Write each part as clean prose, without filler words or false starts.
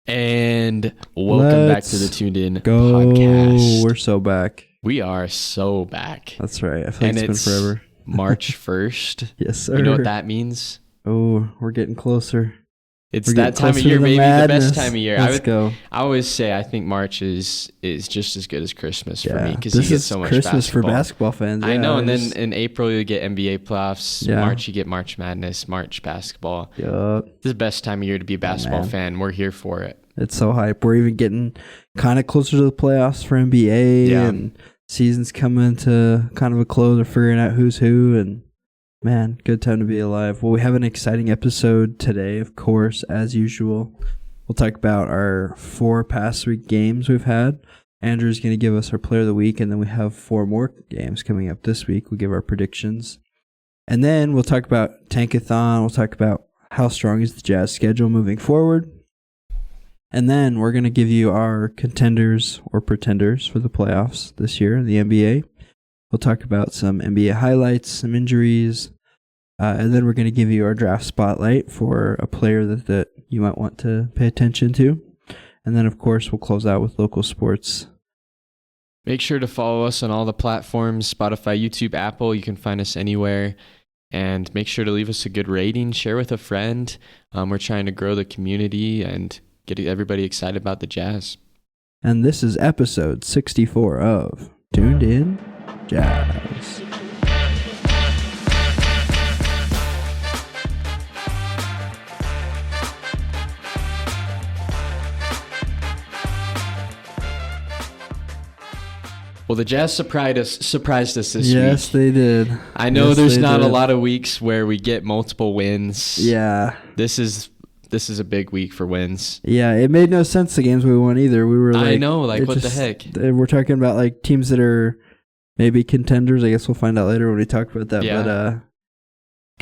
And welcome back to the Tuned In go. podcast. We're so back. We are so back. That's right. I feel like it's been forever. March 1st. Yes, sir. You know what that means? Oh, we're getting closer. It's that time of year, baby. The best time of year. Let's go. I always say I think March is just as good as Christmas for me because you get so much Christmas basketball. for basketball fans. I know, and then in April you get NBA playoffs. Yeah. March you get March Madness, March basketball. Yup. This is the best time of year to be a basketball fan. We're here for it. It's so hype. We're even getting kind of closer to the playoffs for NBA, and season's coming to kind of a close. We're figuring out who's who, and man, good time to be alive. Well, we have an exciting episode today, of course, as usual. We'll talk about our 4 past week games we've had. Andrew's going to give us our player of the week, and then we have 4 more games coming up this week. We'll give our predictions. And then we'll talk about tankathon. We'll talk about how strong is the Jazz schedule moving forward. And then we're going to give you our contenders or pretenders for the playoffs this year in the NBA. We'll talk about some NBA highlights, some injuries, and then we're going to give you our draft spotlight for a player that you might want to pay attention to. And then, of course, we'll close out with local sports. Make sure to follow us on all the platforms, Spotify, YouTube, Apple. You can find us anywhere. And make sure to leave us a good rating. Share with a friend. We're trying to grow the community and get everybody excited about the Jazz. And this is episode 64 of Tuned In Jazz. Well, the Jazz surprised us this week. Yes, they did. I know there's not a lot of weeks where we get multiple wins. Yeah. This is a big week for wins. Yeah, it made no sense the games we won either. We were like, I know, like what the heck? We're talking about like teams that are maybe contenders. I guess we'll find out later when we talk about that. Yeah. But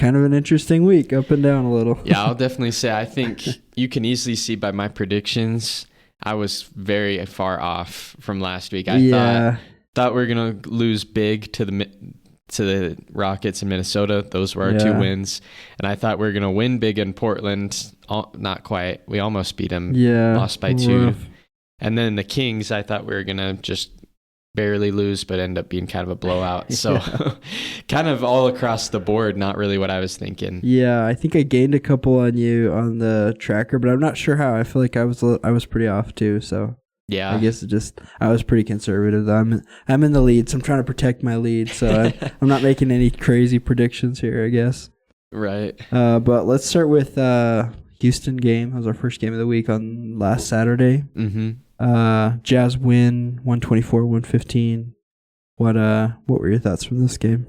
kind of an interesting week, up and down a little. Yeah, I'll definitely say I think you can easily see by my predictions, I was very far off from last week. I thought we were gonna lose big to the Rockets in Minnesota. Those were our 2 wins. And I thought we were going to win big in Portland. Not quite. We almost beat them. Yeah. Lost by 2. And then the Kings, I thought we were going to just barely lose, but end up being kind of a blowout. So kind of all across the board, not really what I was thinking. Yeah, I think I gained a couple on you on the tracker, but I'm not sure how. I feel like I was pretty off too, so... Yeah, I guess I was pretty conservative though. I'm in the lead, so I'm trying to protect my lead. So I'm not making any crazy predictions here, I guess. Right. But let's start with Houston game. That was our first game of the week on last Saturday. Mm-hmm. Jazz win 124-115. What were your thoughts from this game?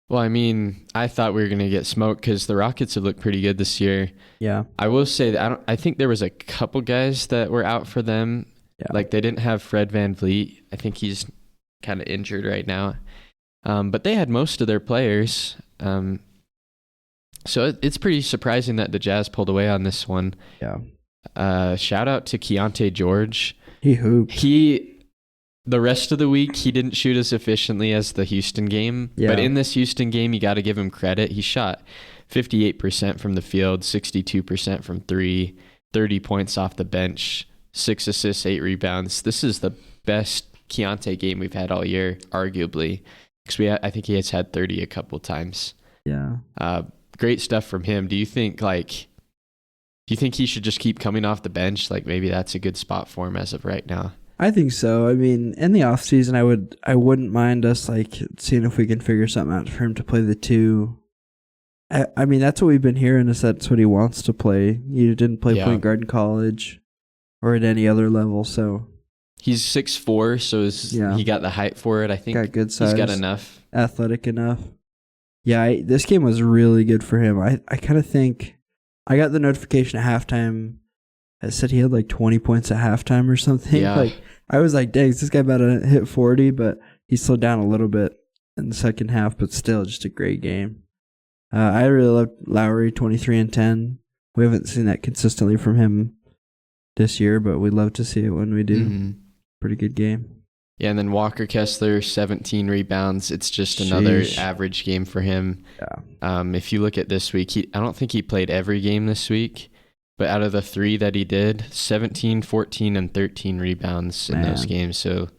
Well, I mean, I thought we were going to get smoked because the Rockets have looked pretty good this year. Yeah. I will say that I think there was a couple guys that were out for them. Yeah. Like they didn't have Fred VanVleet. I think he's kind of injured right now. But they had most of their players. So it's pretty surprising that the Jazz pulled away on this one. Yeah. Shout out to Keontae George. He hooped. The rest of the week, he didn't shoot as efficiently as the Houston game. Yeah. But in this Houston game, you got to give him credit. He shot 58% from the field, 62% from 3, 30 points off the bench, 6 assists, 8 rebounds. This is the best Keontae game we've had all year, arguably. Because I think he has had 30 a couple times. Yeah. Great stuff from him. Do you think he should just keep coming off the bench? Like maybe that's a good spot for him as of right now. I think so. I mean, in the offseason, I wouldn't mind us like seeing if we can figure something out for him to play the 2. I mean, that's what we've been hearing is that's what he wants to play. He didn't play point guard in college or at any other level, so. He's 6'4", so he got the height for it, I think. Got good size. He's got enough. Athletic enough. Yeah, this game was really good for him. I kind of think I got the notification at halftime. It said he had like 20 points at halftime or something. Yeah. Like I was like, dang, is this guy about to hit 40? But he slowed down a little bit in the second half, but still just a great game. I really loved Lowry, 23 and 10. We haven't seen that consistently from him this year, but we'd love to see it when we do. Mm-hmm. Pretty good game. Yeah, and then Walker Kessler, 17 rebounds. It's just another average game for him. Yeah. If you look at this week, I don't think he played every game this week, But out of the 3 that he did, 17, 14, and 13 rebounds in those games. So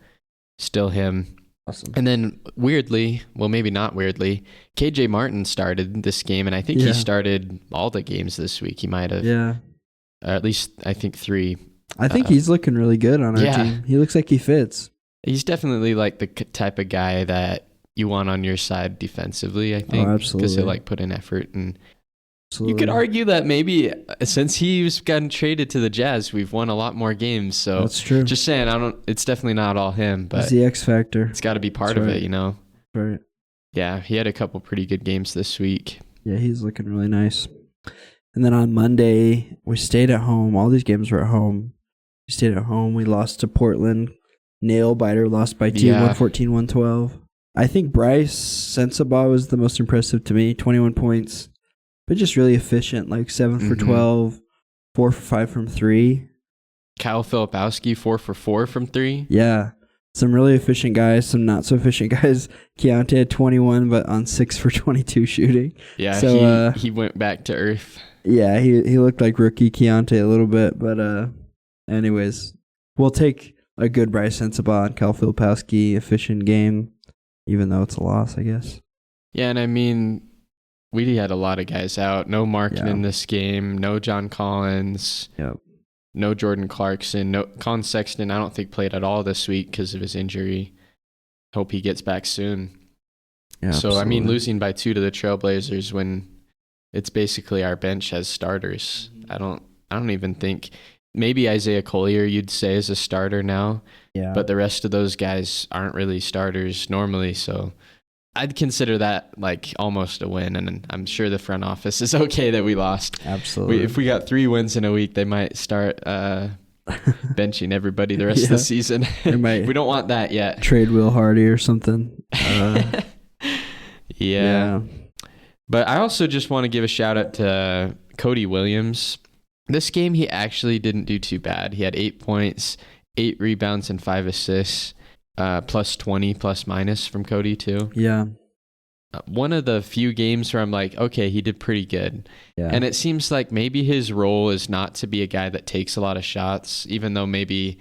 still him. Awesome. And then weirdly, well, maybe not weirdly, KJ Martin started this game, and I think he started all the games this week. He might have. Yeah. At least, I think 3. I think he's looking really good on our team. He looks like he fits. He's definitely like the type of guy that you want on your side defensively, I think. Oh, absolutely. Because he'll like put in effort. And absolutely. You could argue that maybe since he's gotten traded to the Jazz, we've won a lot more games. So that's true. Just saying, it's definitely not all him, but it's the X factor. It's got to be part of it, you know? Right. Yeah, he had a couple pretty good games this week. Yeah, he's looking really nice. And then on Monday, we stayed at home. All these games were at home. We stayed at home. We lost to Portland. Nail biter, lost by 2, 114-112. I think Bryce Sensabaugh was the most impressive to me. 21 points, but just really efficient, like 7 for 12, 4 for 5 from 3. Kyle Filipowski, 4 for 4 from 3. Yeah. Some really efficient guys, some not so efficient guys. Keontae had 21, but on 6 for 22 shooting. Yeah, so, he went back to earth. Yeah, he looked like rookie Keontae a little bit, but anyways, we'll take a good Bryce Sensabaugh and Kyle Filipowski efficient game, even though it's a loss, I guess. Yeah, and I mean, we had a lot of guys out. No Markin in this game. No John Collins. Yep. No Jordan Clarkson. No Colin Sexton. I don't think played at all this week because of his injury. Hope he gets back soon. Yeah, so absolutely. I mean, losing by 2 to the Trailblazers when it's basically our bench as starters. I don't even think. Maybe Isaiah Collier you'd say is a starter now. Yeah. But the rest of those guys aren't really starters normally, so I'd consider that like almost a win, and I'm sure the front office is okay that we lost. Absolutely. If we got 3 wins in a week, they might start benching everybody the rest of the season. We don't want that yet. Trade Will Hardy or something. Yeah. But I also just want to give a shout out to Cody Williams. This game, he actually didn't do too bad. He had 8 points, 8 rebounds, and 5 assists. Plus 20 plus minus from Cody too. Yeah. One of the few games where I'm like, okay, he did pretty good. Yeah. And it seems like maybe his role is not to be a guy that takes a lot of shots, even though maybe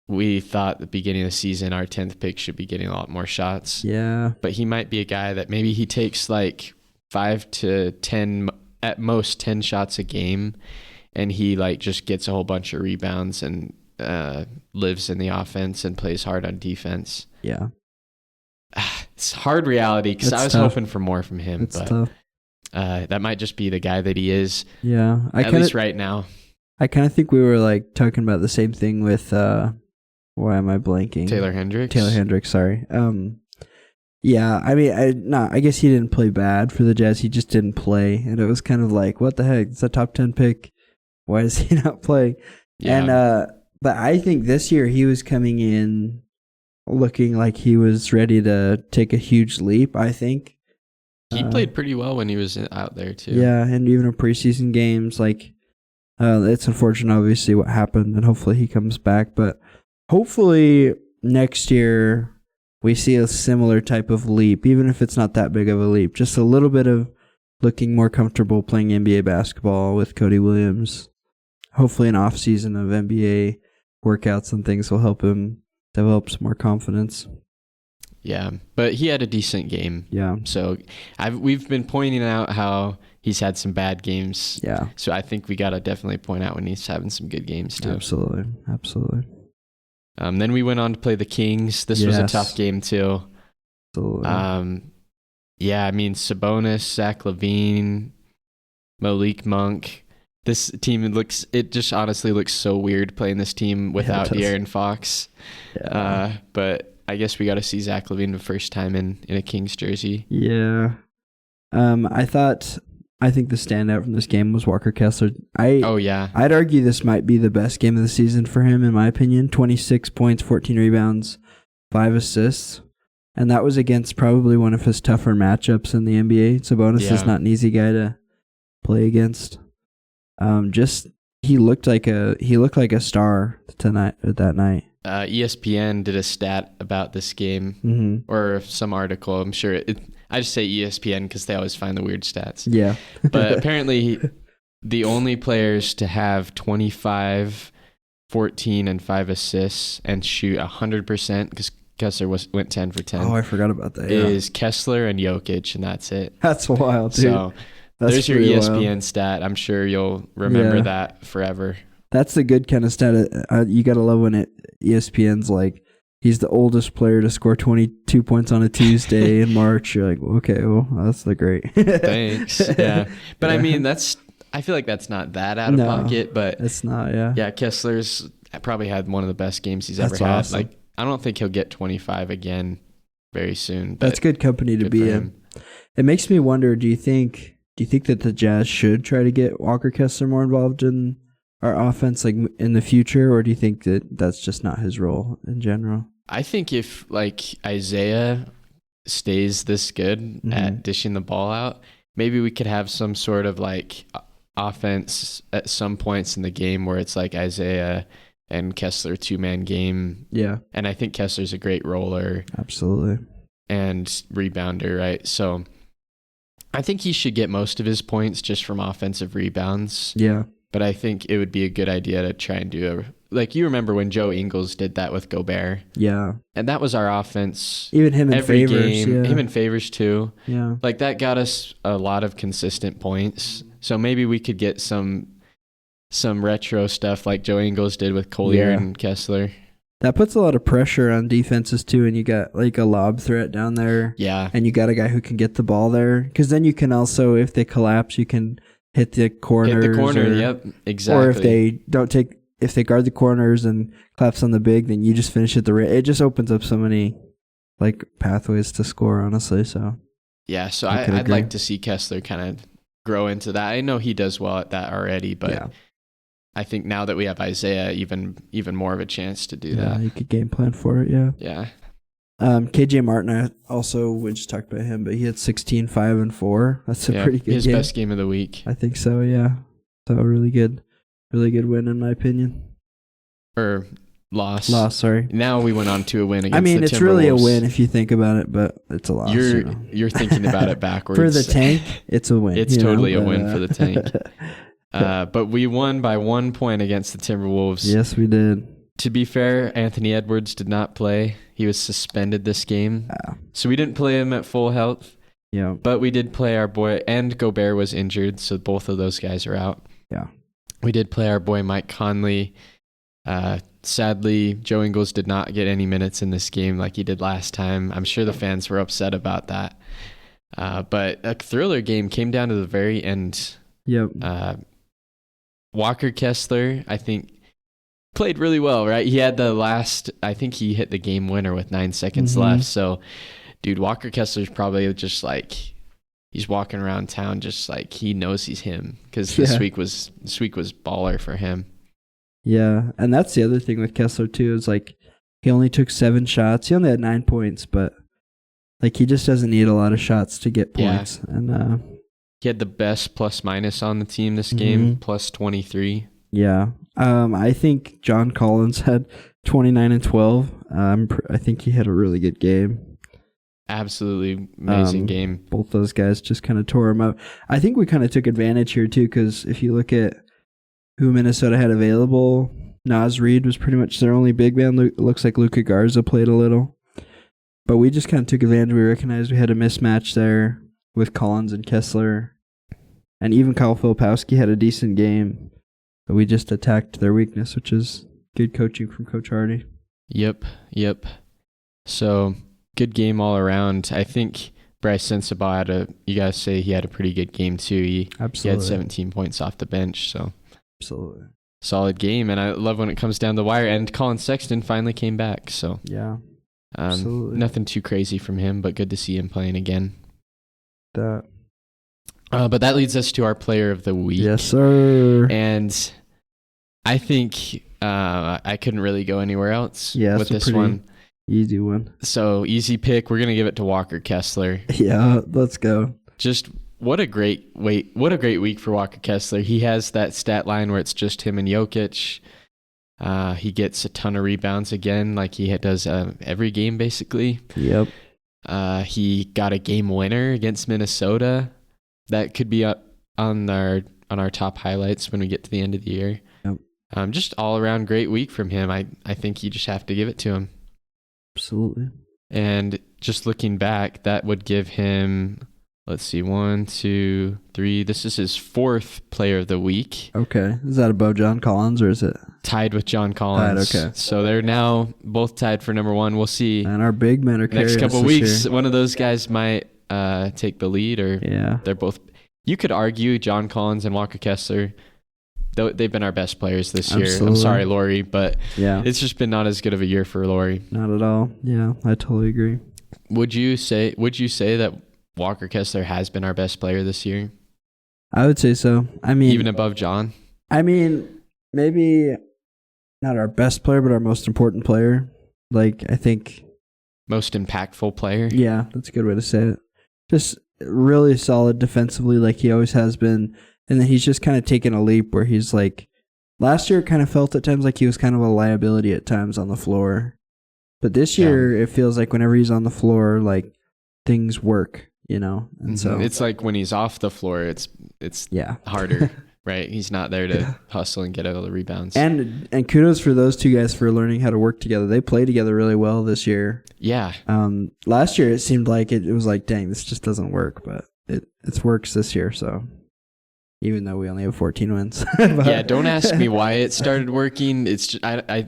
we thought at the beginning of the season our 10th pick should be getting a lot more shots. Yeah. But he might be a guy that maybe he takes like 5 to 10, at most 10 shots a game, and he like just gets a whole bunch of rebounds and lives in the offense and plays hard on defense. Yeah. It's hard reality because I was hoping for more from him, it's but tough. That might just be the guy that he is. Yeah. At least right now. I kind of think we were like talking about the same thing with why am I blanking? Taylor Hendricks, sorry. Yeah, I mean, I guess he didn't play bad for the Jazz. He just didn't play, and it was kind of like, what the heck? It's a top 10 pick. Why does he not play? Yeah. And but I think this year he was coming in looking like he was ready to take a huge leap. I think he played pretty well when he was out there too. Yeah, and even in preseason games, like it's unfortunate, obviously, what happened, and hopefully he comes back. But hopefully next year we see a similar type of leap, even if it's not that big of a leap. Just a little bit of looking more comfortable playing NBA basketball with Cody Williams. Hopefully an off season of NBA workouts and things will help him develop some more confidence. Yeah, but he had a decent game. Yeah. So we've been pointing out how he's had some bad games. Yeah. So I think we got to definitely point out when he's having some good games too. Absolutely. Then we went on to play the Kings. This was a tough game too. Absolutely. Yeah, I mean, Sabonis, Zach LaVine, Malik Monk. This team just honestly looks so weird playing this team without De'Aaron Fox. Yeah. But I guess we got to see Zach LaVine the first time in a Kings jersey. Yeah. I think the standout from this game was Walker Kessler. I'd argue this might be the best game of the season for him, in my opinion. 26 points, 14 rebounds, 5 assists. And that was against probably one of his tougher matchups in the NBA. Sabonis is not an easy guy to play against. He looked like a star that night. ESPN did a stat about this game, or some article. I'm sure I just say ESPN because they always find the weird stats. Yeah. But apparently the only players to have 25, 14, and 5 assists and shoot 100%, because Kessler went 10 for 10. Oh, I forgot about that. Is Kessler and Jokic, and that's it. That's wild, dude. So there's your ESPN stat. I'm sure you'll remember that forever. That's the good kind of stat. You got to love when ESPN's like, he's the oldest player to score 22 points on a Tuesday in March. You're like, okay, well, that's the great. Thanks. Yeah. But I mean, I feel like that's not that out of pocket, but it's not, yeah. Yeah, Kessler's probably had one of the best games he's ever had. Awesome. Like, I don't think he'll get 25 again very soon. That's good company to be in. It makes me wonder, do you think that the Jazz should try to get Walker Kessler more involved in our offense, like in the future, or do you think that that's just not his role in general? I think if like Isaiah stays this good at dishing the ball out, maybe we could have some sort of like offense at some points in the game where it's like Isaiah and Kessler 2-man game. Yeah. And I think Kessler's a great roller. Absolutely. And rebounder, right? So I think he should get most of his points just from offensive rebounds. Yeah. But I think it would be a good idea to try and do like, you remember when Joe Ingles did that with Gobert. Yeah. And that was our offense. Even him in every Favors. game. Yeah. Him in Favors too. Yeah. Like that got us a lot of consistent points. So maybe we could get some retro stuff like Joe Ingles did with Collier and Kessler. That puts a lot of pressure on defenses too, and you got like a lob threat down there. Yeah. And you got a guy who can get the ball there. Because then you can also, if they collapse, you can hit the corners. Yep, exactly. Or if they guard the corners and collapse on the big, then you just finish at the rim. It just opens up so many like pathways to score, honestly. So yeah, so I'd like to see Kessler kind of grow into that. I know he does well at that already, but I think now that we have Isaiah, even more of a chance to do that. You could game plan for it, yeah. Yeah. KJ Martin, we just talked about him, but he had 16, 5, and 4. That's a pretty good game. His best game of the week. I think so, yeah. So a really good win in my opinion. Or loss. Loss, sorry. Now we went on to a win against the Timberwolves. I mean, it's really a win if you think about it, but it's a loss. You're thinking about it backwards. For the tank, it's a win. It's totally a win for the tank. But we won by 1 point against the Timberwolves. Yes, we did. To be fair, Anthony Edwards did not play. He was suspended this game. So we didn't play him at full health. Yeah. But we did play our boy, and Gobert was injured, so both of those guys are out. Yeah. We did play our boy Mike Conley. Sadly, Joe Ingles did not get any minutes in this game like he did last time. I'm sure the fans were upset about that. But a thriller game came down to the very end. Yep. Walker Kessler, I think, played really well, right? He had I think he hit the game winner with 9 seconds left. So, dude, Walker Kessler's probably just like, he's walking around town just like he knows he's him, because this week was baller for him. Yeah, and that's the other thing with Kessler too, is like he only took 7 shots. He only had 9 points, but like he just doesn't need a lot of shots to get points. Yeah. And he had the best plus minus on the team this game, plus 23. Yeah. I think John Collins had 29 and 12. I think he had a really good game. Absolutely amazing game. Both those guys just kind of tore him up. I think we kind of took advantage here too, because if you look at who Minnesota had available, Naz Reid was pretty much their only big man. Looks like Luka Garza played a little. But we just kind of took advantage. We recognized we had a mismatch there with Collins and Kessler. And even Kyle Filipowski had a decent game. But we just attacked their weakness, which is good coaching from Coach Hardy. Yep. So, good game all around. I think Bryce Sensabaugh you guys say he had a pretty good game too. He had 17 points off the bench, so absolutely solid game. And I love when it comes down the wire. And Colin Sexton finally came back, so yeah, absolutely. Nothing too crazy from him, but good to see him playing again. But that leads us to our player of the week. Yes, sir. And I think I couldn't really go anywhere else with this one. Easy one. So easy pick. We're gonna give it to Walker Kessler. Yeah, let's go. Just what a great week for Walker Kessler. He has that stat line where it's just him and Jokic. He gets a ton of rebounds again, like he does every game basically. Yep. He got a game winner against Minnesota. That could be on our on our top highlights when we get to the end of the year. Yep. Just all around great week from him. I think you just have to give it to him. Absolutely. And just looking back, that would give him, let's see, 1, 2, 3. This is his 4th player of the week. Okay. Is that above John Collins or is it? Tied with John Collins. Tied, okay. So they're now both tied for number 1. We'll see. And our big men are next couple of weeks. One of those guys might take the lead, or they're both. You could argue John Collins and Walker Kessler. They've been our best players this year. I'm sorry, Laurie, but it's just been not as good of a year for Laurie. Not at all. Yeah, I totally agree. Would you say that Walker Kessler has been our best player this year? I would say so. I mean, even above John? I mean, maybe not our best player, but our most important player. Like, I think most impactful player. Yeah, that's a good way to say it. Just really solid defensively, like he always has been. And then he's just kind of taken a leap where he's like, last year it kind of felt at times like he was kind of a liability at times on the floor. But this year it feels like whenever he's on the floor, like things work, you know? And so it's like when he's off the floor, it's harder, right? He's not there to hustle and get all the rebounds. And kudos for those two guys for learning how to work together. They play together really well this year. Yeah. Last year it seemed like it was like, dang, this just doesn't work, but it works this year, so. Even though we only have 14 wins. Yeah, don't ask me why it started working. It's just, I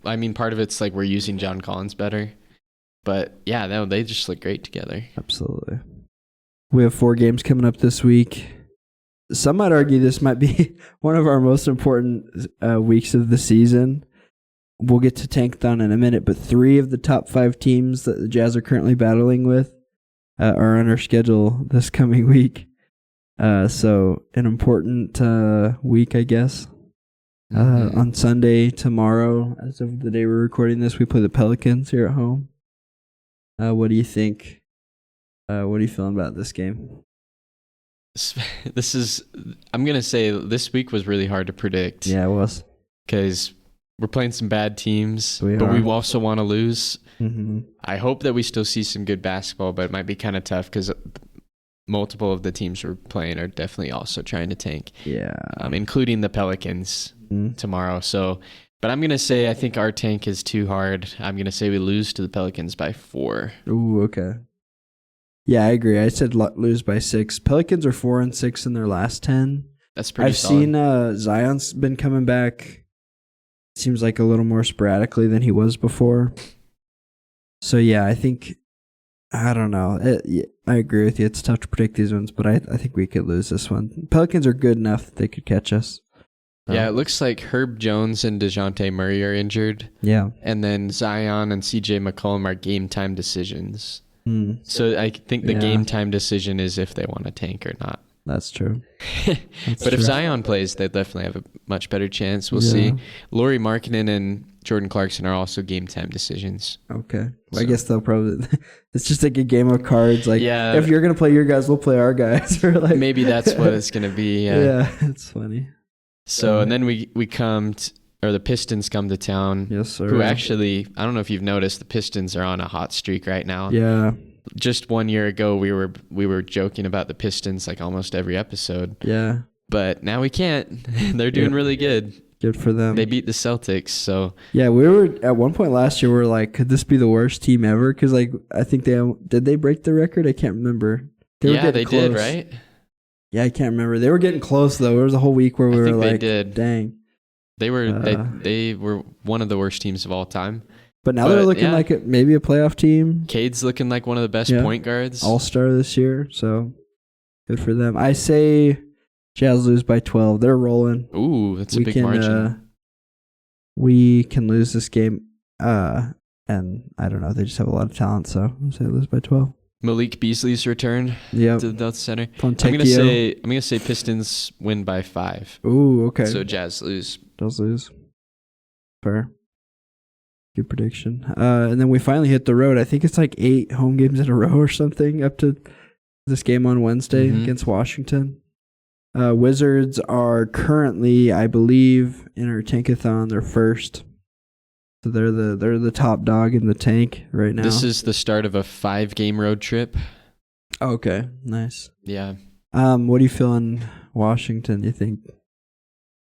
mean, part of it's like we're using John Collins better. But yeah, no, they just look great together. Absolutely. We have 4 games coming up this week. Some might argue this might be one of our most important weeks of the season. We'll get to tankathon in a minute, but 3 of the top 5 teams that the Jazz are currently battling with are on our schedule this coming week. So an important week, I guess. On Sunday, tomorrow, as of the day we're recording this, we play the Pelicans here at home. What do you think? What are you feeling about this game? I'm going to say this week was really hard to predict. Yeah, it was. Because we're playing some bad teams, but we also want to lose. Mm-hmm. I hope that we still see some good basketball, but it might be kind of tough because multiple of the teams we're playing are definitely also trying to tank. Yeah. Including the Pelicans tomorrow. So, but I'm going to say I think our tank is too hard. I'm going to say we lose to the Pelicans by 4. Ooh, okay. Yeah, I agree. I said lose by 6. Pelicans are 4-6 in their last 10. That's pretty solid. I've seen Zion's been coming back. Seems like a little more sporadically than he was before. So yeah, I think, I don't know. I agree with you. It's tough to predict these ones, but I think we could lose this one. Pelicans are good enough that they could catch us. Yeah, it looks like Herb Jones and DeJounte Murray are injured. Yeah. And then Zion and CJ McCollum are game time decisions. So I think the game time decision is if they want to tank or not. That's true. But if Zion plays, they definitely have a much better chance. We'll see. Lauri Markkanen and Jordan Clarkson are also game time decisions. Okay. Well, I guess they'll probably... It's just like a game of cards. Like, if you're going to play your guys, we'll play our guys. Or like, maybe that's what it's going to be. Yeah, it's funny. So, and then we come... or the Pistons come to town. Yes, sir. Who actually... I don't know if you've noticed, the Pistons are on a hot streak right now. Yeah. Just 1 year ago, we were joking about the Pistons like almost every episode. Yeah. But now we can't. They're doing really good. Good for them. They beat the Celtics, so... Yeah, we were... At one point last year, we were like, could this be the worst team ever? Because, like, I think did they break the record? I can't remember. They did, right? Yeah, I can't remember. They were getting close, though. There was a whole week where we were like, dang. They were they were one of the worst teams of all time. But now they're looking like maybe a playoff team. Cade's looking like one of the best point guards. All-star this year, so good for them. I say Jazz lose by 12. They're rolling. Ooh, that's a big margin. We can lose this game, and I don't know. They just have a lot of talent, so I'll say lose by 12. Malik Beasley's return to the Delta Center. I'm gonna say Pistons win by 5. Ooh, okay. So Jazz lose. Jazz lose. Fair. Good prediction. And then we finally hit the road. I think it's like 8 home games in a row or something up to this game on Wednesday against Washington. Wizards are currently, I believe, in our tankathon. They're first. So they're the top dog in the tank right now. This is the start of a 5-game road trip. Okay, nice. Yeah. What are you feeling Washington, you think?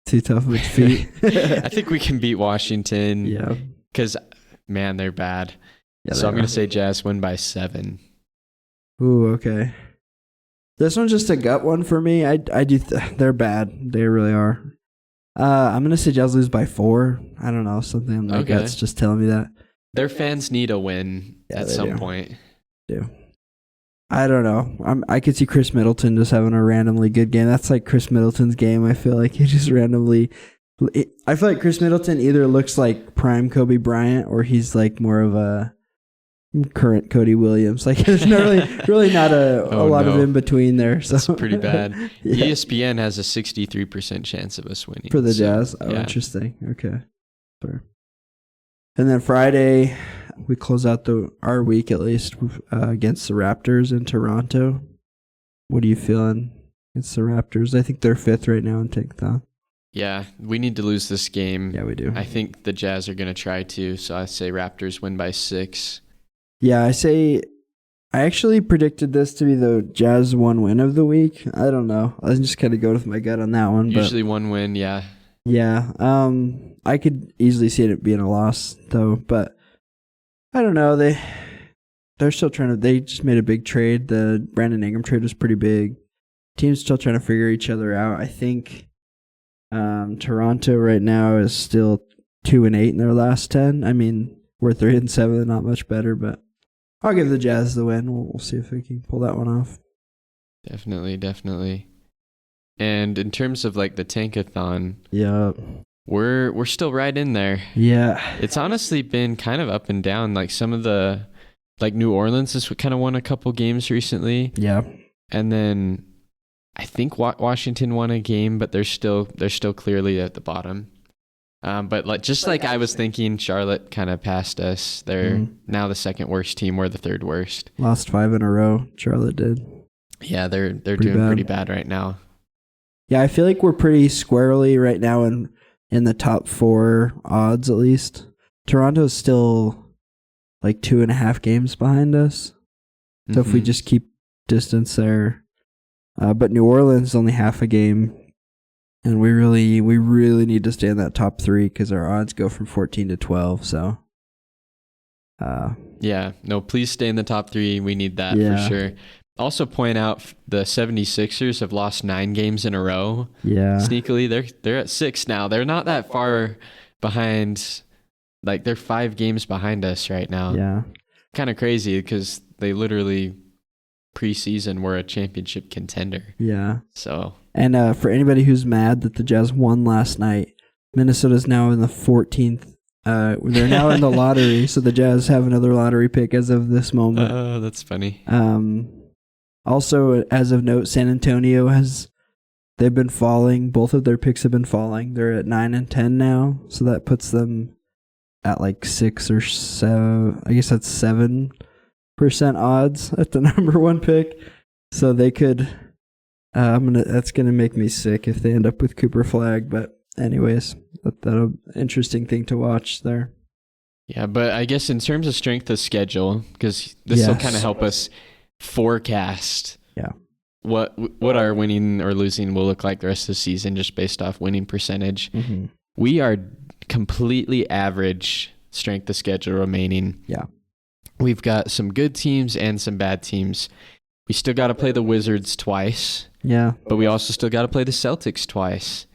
Too tough of a defeat? I think we can beat Washington. Yeah. Because, man, they're bad. Yeah, so I'm going to say Jazz win by 7. Ooh, okay. This one's just a gut one for me. They're bad. They really are. I'm going to say Jazz lose by 4. I don't know. Something in my gut's just telling me that. Their fans need a win at some point. Do. I don't know. I could see Chris Middleton just having a randomly good game. That's like Chris Middleton's game. I feel like he just randomly... I feel like Chris Middleton either looks like prime Kobe Bryant or he's like more of a current Cody Williams. Like there's really not a lot of in between there. So that's pretty bad. Yeah. ESPN has a 63% chance of us winning for the Jazz. Oh, yeah. Interesting. Okay, fair. And then Friday, we close out our week at least against the Raptors in Toronto. What are you feeling against the Raptors? I think they're 5th right now in tankathon. Yeah, we need to lose this game. Yeah, we do. I think the Jazz are going to try to, so I say Raptors win by 6. Yeah, I actually predicted this to be the Jazz 1 win of the week. I don't know. I was just kind of go with my gut on that one. Usually 1 win, yeah. Yeah, I could easily see it being a loss, though, but I don't know. They're still trying to... They just made a big trade. The Brandon Ingram trade was pretty big. Team's still trying to figure each other out. I think Toronto right now is still 2-8 in their last 10. I mean, we're 3-7, not much better, but I'll give the Jazz the win. We'll see if we can pull that one off. Definitely. And in terms of like the tankathon, yeah, we're still right in there. Yeah, it's honestly been kind of up and down. Like some of the, like New Orleans has kind of won a couple games recently. Yeah, and then I think Washington won a game, but they're still clearly at the bottom. But like I was thinking, Charlotte kind of passed us. They're now the 2nd worst team. We're the 3rd worst. Lost 5 in a row. Charlotte did. Yeah, they're doing pretty bad right now. Yeah, I feel like we're pretty squarely right now in the top 4 odds at least. Toronto's still like 2.5 games behind us. So if we just keep distance there, but New Orleans is only half a game, and we really need to stay in that top 3 because our odds go from 14 to 12. So, please stay in the top 3. We need that for sure. Also point out the 76ers have lost 9 games in a row. Yeah. Sneakily, they're at 6 now. They're not that far behind. Like they're 5 games behind us right now. Yeah. Kind of crazy because they literally preseason were a championship contender. Yeah. So. And for anybody who's mad that the Jazz won last night, Minnesota's now in the 14th. They're now in the lottery, so the Jazz have another lottery pick as of this moment. Oh, that's funny. Also, as of note, San Antonio they've been falling. Both of their picks have been falling. They're at 9 and 10 now, so that puts them at like 6 or 7. I guess that's 7% odds at the number 1 pick. So they could. That's gonna make me sick if they end up with Cooper Flag. But anyways, that'll interesting thing to watch there. Yeah, but I guess in terms of strength of schedule, because this will kind of help us forecast what our winning or losing will look like the rest of the season just based off winning percentage. We are completely average strength of schedule remaining. Yeah. We've got some good teams and some bad teams. We still got to play the Wizards twice. Yeah. But we also still got to play the Celtics twice.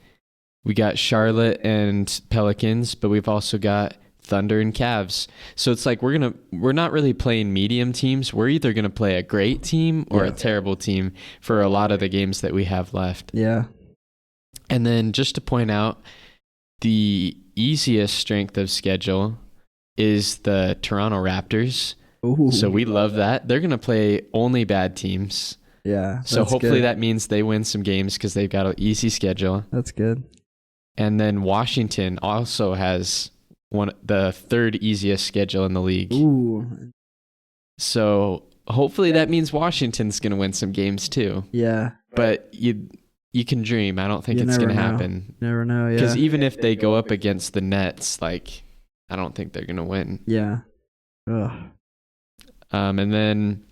We got Charlotte and Pelicans, but we've also got Thunder and Cavs. So it's like we're not really playing medium teams. We're either going to play a great team or a terrible team for a lot of the games that we have left. Yeah. And then just to point out, the easiest strength of schedule is the Toronto Raptors. Ooh. So we love that. They're going to play only bad teams. Yeah. So hopefully that means they win some games because they've got an easy schedule. That's good. And then Washington also has the 3rd easiest schedule in the league. Ooh. So hopefully that means Washington's going to win some games too. Yeah. But you can dream. I don't think it's going to happen. Never know, yeah. Because even if they go up against the Nets, like, I don't think they're going to win. Yeah. Ugh. And then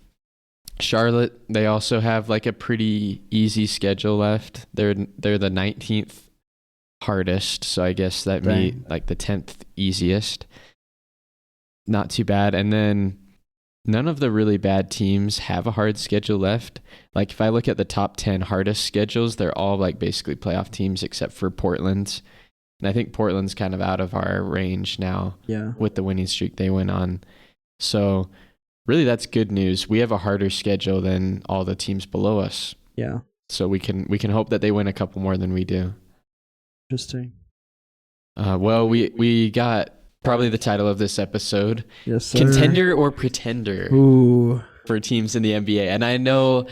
Charlotte, they also have like a pretty easy schedule left. They're the 19th hardest, so I guess that made like the 10th easiest. Not too bad. And then none of the really bad teams have a hard schedule left. Like if I look at the top 10 hardest schedules, they're all like basically playoff teams except for Portland's. And I think Portland's kind of out of our range now with the winning streak they went on. So really that's good news. We have a harder schedule than all the teams below us. Yeah. So we can hope that they win a couple more than we do. Interesting. Well, we got probably the title of this episode. Yes, sir. Contender or Pretender. Ooh. For teams in the NBA. And I know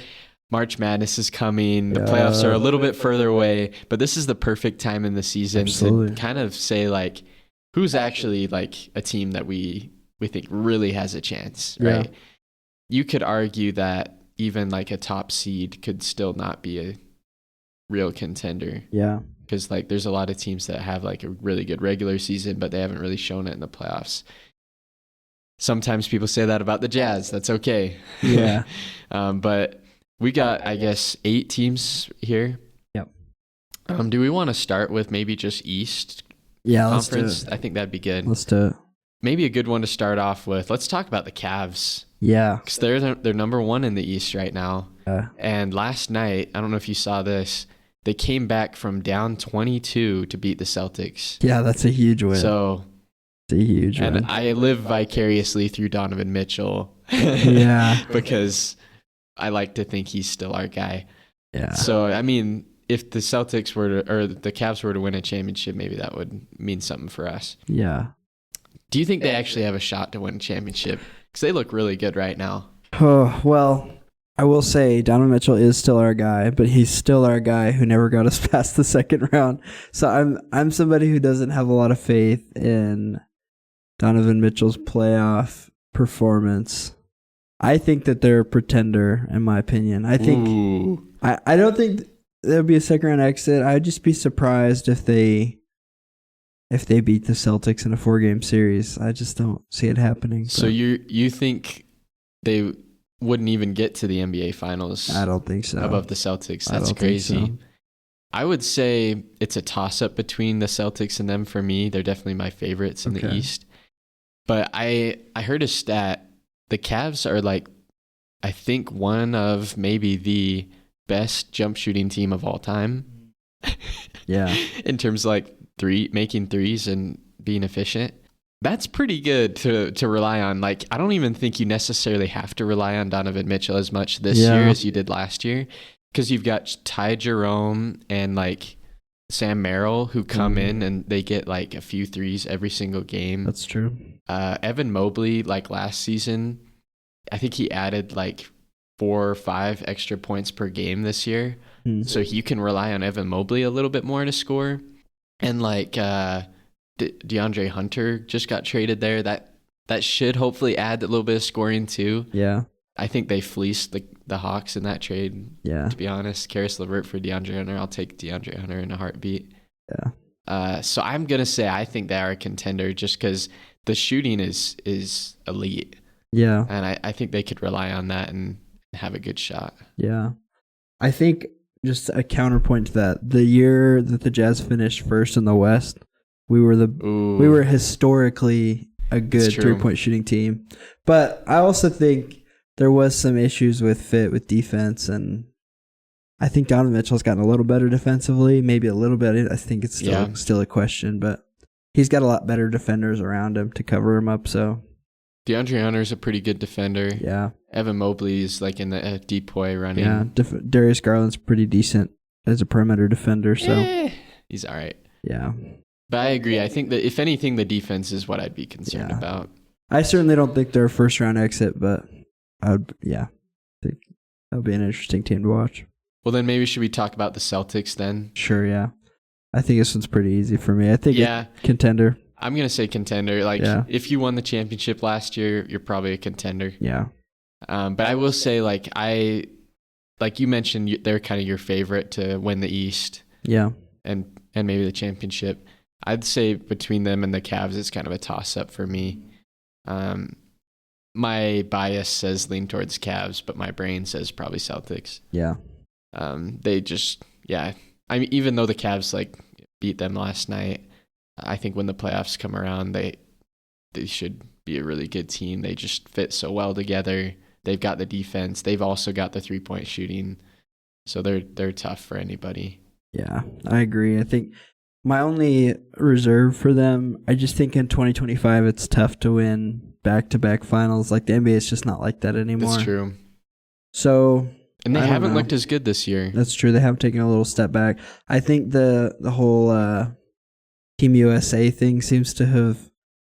March Madness is coming. The playoffs are a little bit further away, but this is the perfect time in the season to kind of say like who's actually like a team that we think really has a chance, right? Yeah. You could argue that even like a top seed could still not be a real contender. Yeah. Because like there's a lot of teams that have like a really good regular season, but they haven't really shown it in the playoffs. Sometimes people say that about the Jazz. That's okay. Yeah. But we got, I guess, 8 teams here. Yep. Do we want to start with maybe just East Conference? Let's do it. I think that'd be good. Let's do it. Maybe a good one to start off with. Let's talk about the Cavs. Yeah. Because they're number 1 in the East right now. And last night, I don't know if you saw this, they came back from down 22 to beat the Celtics. Yeah, that's a huge win. So it's a huge win. And I live vicariously through Donovan Mitchell. Yeah. Because I like to think he's still our guy. Yeah. So, I mean, if the Celtics were to, or the Cavs were to win a championship, maybe that would mean something for us. Yeah. Do you think they actually have a shot to win a championship? Because they look really good right now. Oh, well, I will say Donovan Mitchell is still our guy, but he's still our guy who never got us past the second round. So I'm somebody who doesn't have a lot of faith in Donovan Mitchell's playoff performance. I think that they're a pretender, in my opinion. I think I don't think there'll be a second round exit. I'd just be surprised if they beat the Celtics in a 4-game series. I just don't see it happening. So you think they wouldn't even get to the NBA Finals? I don't think so. Above the Celtics. That's crazy. I would say it's a toss-up between the Celtics and them for me. They're definitely my favorites in the East. But I heard a stat. The Cavs are like, I think, one of maybe the best jump shooting team of all time. Yeah. In terms of like making threes and being efficient. That's pretty good to rely on. Like, I don't even think you necessarily have to rely on Donovan Mitchell as much this year as you did last year. Because you've got Ty Jerome and like Sam Merrill who come in and they get like a few threes every single game. That's true. Evan Mobley, like last season, I think he added like 4 or 5 extra points per game this year. So you can rely on Evan Mobley a little bit more to score. And like DeAndre Hunter just got traded there. That should hopefully add a little bit of scoring too. Yeah. I think they fleeced the Hawks in that trade. Yeah. To be honest, Karis LeVert for DeAndre Hunter. I'll take DeAndre Hunter in a heartbeat. Yeah. So I'm gonna say I think they are a contender just because the shooting is elite. Yeah. And I think they could rely on that and have a good shot. Yeah. I think just a counterpoint to that, the year that the Jazz finished first in the West, we were historically a good 3-point shooting team. But I also think there was some issues with fit with defense, and I think Donovan Mitchell's gotten a little better defensively, maybe a little bit. I think it's still a question, but he's got a lot better defenders around him to cover him up. So DeAndre Hunter's a pretty good defender. Yeah. Evan Mobley is like in the decoy running. Yeah. Darius Garland's pretty decent as a perimeter defender. So he's all right. Yeah. But I agree. I think that if anything, the defense is what I'd be concerned about. I certainly don't think they're a first round exit, but I think that would be an interesting team to watch. Well, then maybe should we talk about the Celtics then? Sure, yeah. I think this one's pretty easy for me. I think contender. I'm going to say contender. Like, if you won the championship last year, you're probably a contender. Yeah. But I will say, like you mentioned, they're kind of your favorite to win the East. Yeah. And maybe the championship. I'd say between them and the Cavs, it's kind of a toss-up for me. my bias says lean towards Cavs, but my brain says probably Celtics. Yeah. They just, yeah. I mean, even though the Cavs like beat them last night, I think when the playoffs come around, they should be a really good team. They just fit so well together. They've got the defense. They've also got the 3-point shooting. So they're tough for anybody. Yeah, I agree. I think my only reserve for them, I just think in 2025 it's tough to win back-to-back finals. Like the NBA is just not like that anymore. That's true. So, and they haven't looked as good this year. That's true. They have taken a little step back. I think the whole Team USA thing seems to have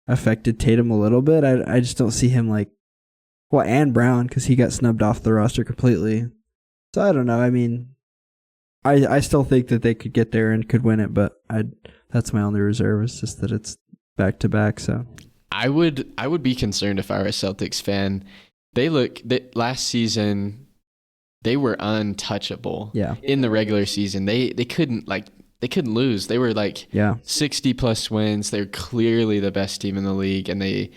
affected Tatum a little bit. I just don't see him like, well, and Brown, because he got snubbed off the roster completely. So I don't know. I mean, I still think that they could get there and could win it, but that's my only reserve. It's just that it's back to back. So I would be concerned if I were a Celtics fan. Last season they were untouchable. Yeah. In the regular season, they couldn't lose. They were like 60 plus wins. They're clearly the best team in the league, and they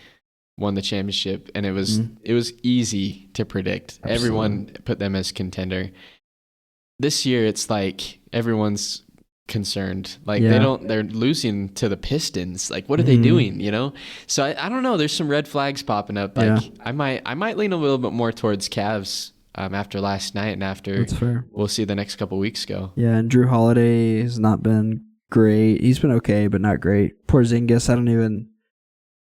won the championship. And it was easy to predict. Absolutely. Everyone put them as contender. This year, it's like everyone's concerned. Like they're losing to the Pistons. Like, what are they doing? You know? So I don't know. There's some red flags popping up. Like I might lean a little bit more towards Cavs after last night and after we'll see the next couple weeks go. Yeah, and Drew Holiday has not been great. He's been okay, but not great. Porzingis, I don't even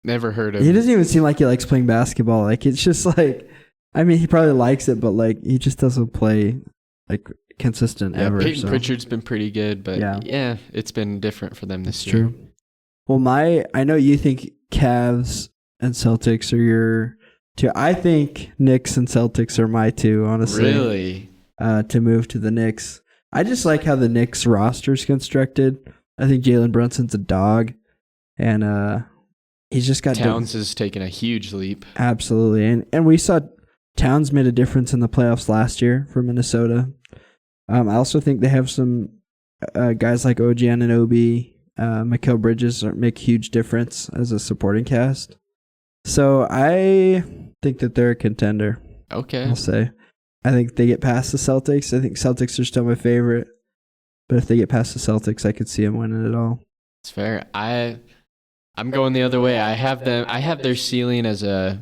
never heard of. He doesn't even seem like he likes playing basketball. Like it's just like, I mean, he probably likes it, but like he just doesn't play like consistent ever. Peyton Pritchard's been pretty good, but yeah, it's been different for them this year. True. Well, I know you think Cavs and Celtics are your two. I think Knicks and Celtics are my two, honestly. Really? To move to the Knicks. I just like how the Knicks roster's constructed. I think Jalen Brunson's a dog, and he's just got Towns has taken a huge leap. Absolutely, and we saw Towns made a difference in the playoffs last year for Minnesota. I also think they have some guys like OG Anunoby, Mikal Bridges make a huge difference as a supporting cast. So I think that they're a contender. Okay. I'll say. I think they get past the Celtics. I think Celtics are still my favorite. But if they get past the Celtics, I could see them winning it all. It's fair. I'm going the other way. I have their ceiling as a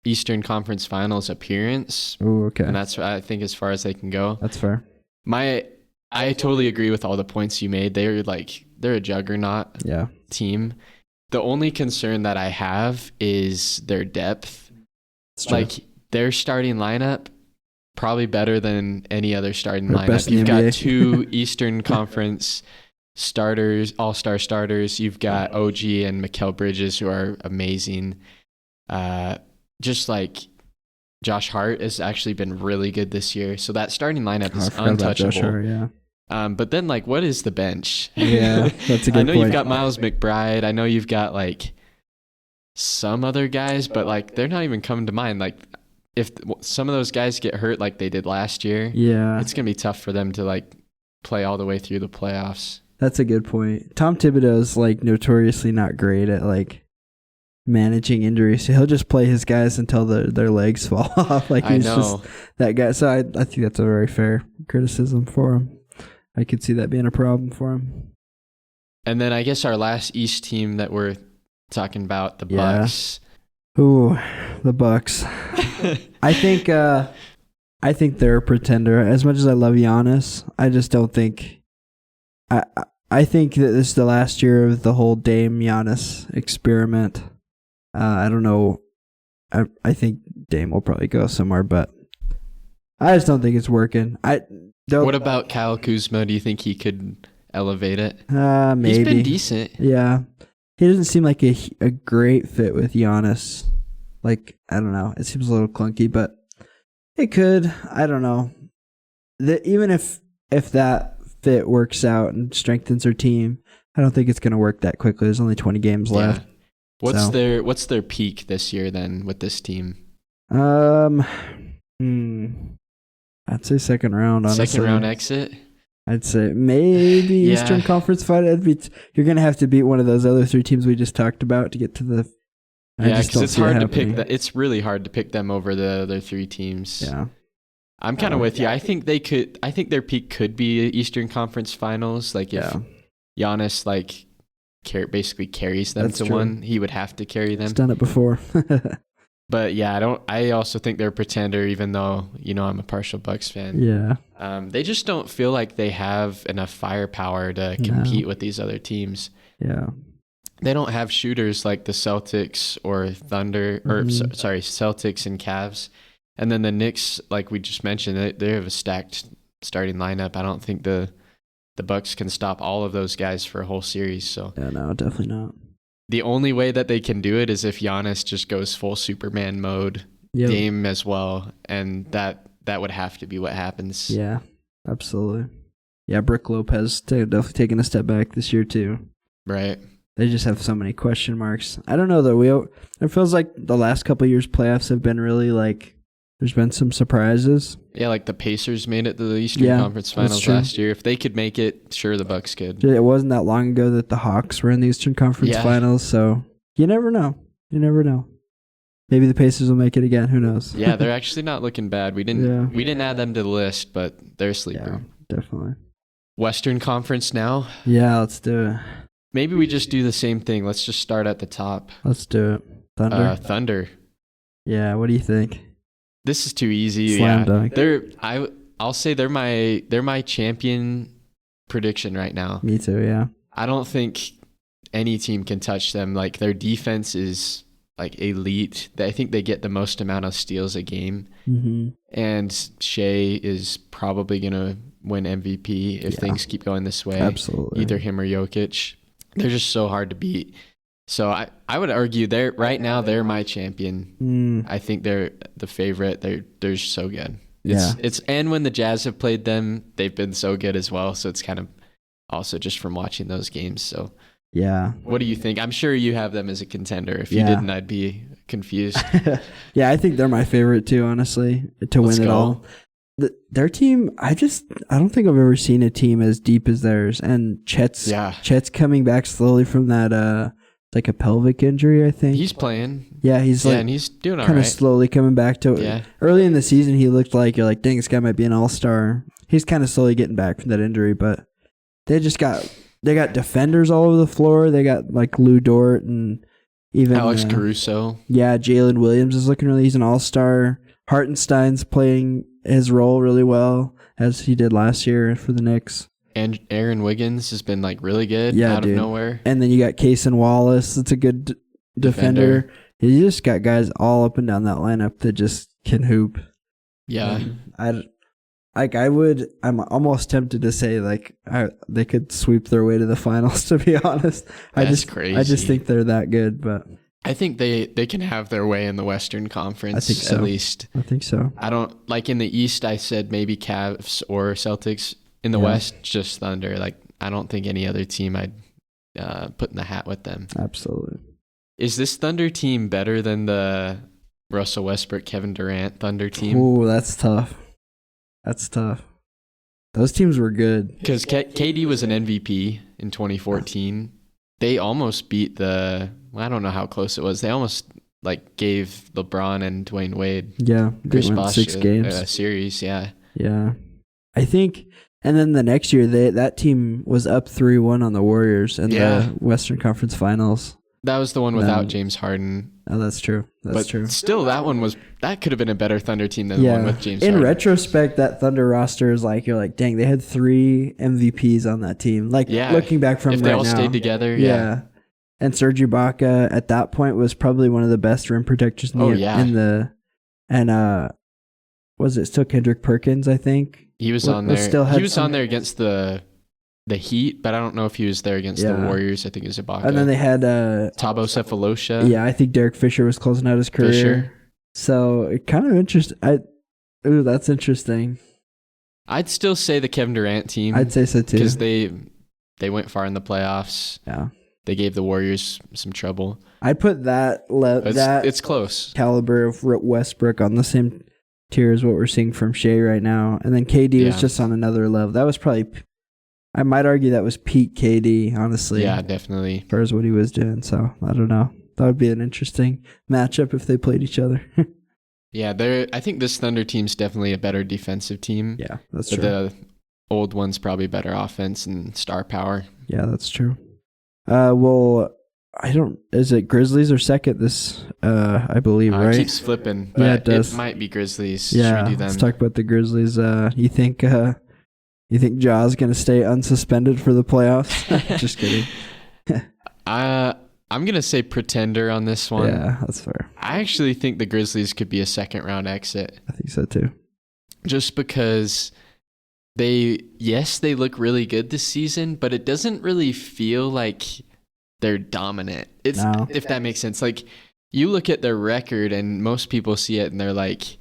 Eastern Conference Finals appearance. Ooh, okay. And that's, I think, as far as they can go. That's fair. I totally agree with all the points you made. They're a juggernaut team. The only concern that I have is their depth. Like their starting lineup, probably better than any other starting lineup. You've got two Eastern Conference starters, all-star starters. You've got OG and Mikal Bridges, who are amazing. Just like Josh Hart has actually been really good this year. So that starting lineup is untouchable. Josh Hart, but then, like, what is the bench? Yeah, that's a good I know point. you've got Miles McBride. I know you've got, like, some other guys, but, like, they're not even coming to mind. Like, if some of those guys get hurt like they did last year, it's going to be tough for them to, like, play all the way through the playoffs. That's a good point. Tom Thibodeau's, like, notoriously not great at, like, managing injuries. So he'll just play his guys until their legs fall off. Like, he's just that guy. So I think that's a very fair criticism for him. I could see that being a problem for him. And then I guess our last East team that we're talking about, the Bucks. Ooh, the Bucks. I think they're a pretender. As much as I love Giannis, I just don't think. I think that this is the last year of the whole Dame Giannis experiment. I don't know. I think Dame will probably go somewhere, but I just don't think it's working. What about Kyle Kuzma? Do you think he could elevate it? Maybe. He's been decent. Yeah. He doesn't seem like a great fit with Giannis. Like, I don't know. It seems a little clunky, but it could. I don't know. Even if that fit works out and strengthens their team, I don't think it's going to work that quickly. There's only 20 games left. What's their peak this year then with this team? I'd say second round, honestly. Second round exit? I'd say maybe Eastern Conference fight. You're going to have to beat one of those other three teams we just talked about to get to the Yeah, because it's hard to pick. It's really hard to pick them over the other three teams. Yeah. I'm kind of with you. I think they could. I think their peak could be Eastern Conference Finals. Like if Giannis basically carries them to one, he would have to carry them. He's done it before. But yeah, I also think they're a pretender, even though I'm a partial Bucks fan. Yeah. They just don't feel like they have enough firepower to compete with these other teams. Yeah. They don't have shooters like the Celtics or Thunder, Celtics and Cavs. And then the Knicks, like we just mentioned, they have a stacked starting lineup. I don't think the Bucks can stop all of those guys for a whole series. So yeah, no, definitely not. The only way that they can do it is if Giannis just goes full Superman mode game as well, and that would have to be what happens. Yeah, absolutely. Yeah, Brook Lopez definitely taking a step back this year too. Right. They just have so many question marks. I don't know though. It feels like the last couple of years playoffs have been really like. There's been some surprises. Yeah, like the Pacers made it to the Eastern Conference Finals last year. If they could make it, sure, the Bucks could. It wasn't that long ago that the Hawks were in the Eastern Conference Finals, so you never know. You never know. Maybe the Pacers will make it again. Who knows? Yeah, they're actually not looking bad. We didn't add them to the list, but they're a sleeper. Yeah, definitely. Western Conference now? Yeah, let's do it. Maybe we just do the same thing. Let's just start at the top. Let's do it. Thunder. Yeah, what do you think? This is too easy. Slam dunk. I'll say they're my champion prediction right now. Me too, yeah. I don't think any team can touch them. Like their defense is like elite. I think they get the most amount of steals a game. Mm-hmm. And Shea is probably gonna win MVP if things keep going this way. Absolutely. Either him or Jokic. They're just so hard to beat. So I would argue they're my champion. I think they're the favorite. They're so good. And when the Jazz have played them, they've been so good as well. So it's kind of also just from watching those games. So yeah. What do you think? I'm sure you have them as a contender. If you didn't, I'd be confused. Yeah, I think they're my favorite too, honestly, to win it all. Their team, I don't think I've ever seen a team as deep as theirs. And Chet's coming back slowly from that like a pelvic injury, I think. He's playing. Yeah, he's and he's doing all right. Kind of slowly coming back to it. Yeah. Early in the season, he looked like you're like, dang, this guy might be an all-star. He's kind of slowly getting back from that injury, but they got defenders all over the floor. They got like Lou Dort and even Alex Caruso. Yeah, Jalen Williams is looking he's an all-star. Hartenstein's playing his role really well as he did last year for the Knicks. And Aaron Wiggins has been like really good out of nowhere. And then you got Cason Wallace. That's a good defender. You just got guys all up and down that lineup that just can hoop. Yeah. I'm almost tempted to say they could sweep their way to the finals, to be honest. Crazy. I just think they're that good, but I think they can have their way in the Western Conference. I think so. At least. I think so. I don't like in the East. I said maybe Cavs or Celtics. In the West, just Thunder. Like I don't think any other team I'd put in the hat with them. Absolutely. Is this Thunder team better than the Russell Westbrook, Kevin Durant Thunder team? Ooh, that's tough. Those teams were good. Because KD was an MVP in 2014. They almost beat I don't know how close it was. They almost gave LeBron and Dwayne Wade. Yeah, they won 6 games. A series, yeah. Yeah. I think, and then the next year, that team was up 3-1 on the Warriors in the Western Conference Finals. That was the one without James Harden. Oh, that's true. That's true. Still, that could have been a better Thunder team than the one with James Harden. In retrospect, that Thunder roster is you're like, dang, they had 3 MVPs on that team. Looking back from if they all stayed together, yeah. And Serge Ibaka at that point was probably one of the best rim protectors was it still Kendrick Perkins, I think? He was on there. He was on there against the Heat, but I don't know if he was there against the Warriors. I think it was Ibaka. And then they had Thabo Cephalosha. Yeah, I think Derek Fisher was closing out his career. So it kind of interesting. That's interesting. I'd still say the Kevin Durant team. I'd say so too. Because they went far in the playoffs. Yeah. They gave the Warriors some trouble. I'd put it's close caliber of Westbrook on the same tier as what we're seeing from Shea right now. And then KD was just on another level. That was probably, I might argue that was peak KD, honestly. Yeah, definitely. As far as what he was doing. So, I don't know. That would be an interesting matchup if they played each other. Yeah, I think this Thunder team's definitely a better defensive team. Yeah, that's true. The old one's probably better offense and star power. Yeah, that's true. Well, is it Grizzlies or second this, I believe, right? It keeps flipping, but it does. It might be Grizzlies. Yeah, Should we do them? Let's talk about the Grizzlies. You think Ja's going to stay unsuspended for the playoffs? Just kidding. I'm going to say pretender on this one. Yeah, that's fair. I actually think the Grizzlies could be a second round exit. I think so too. Just because they look really good this season, but it doesn't really feel like they're dominant. If that makes sense. Like, you look at their record and most people see it and they're like,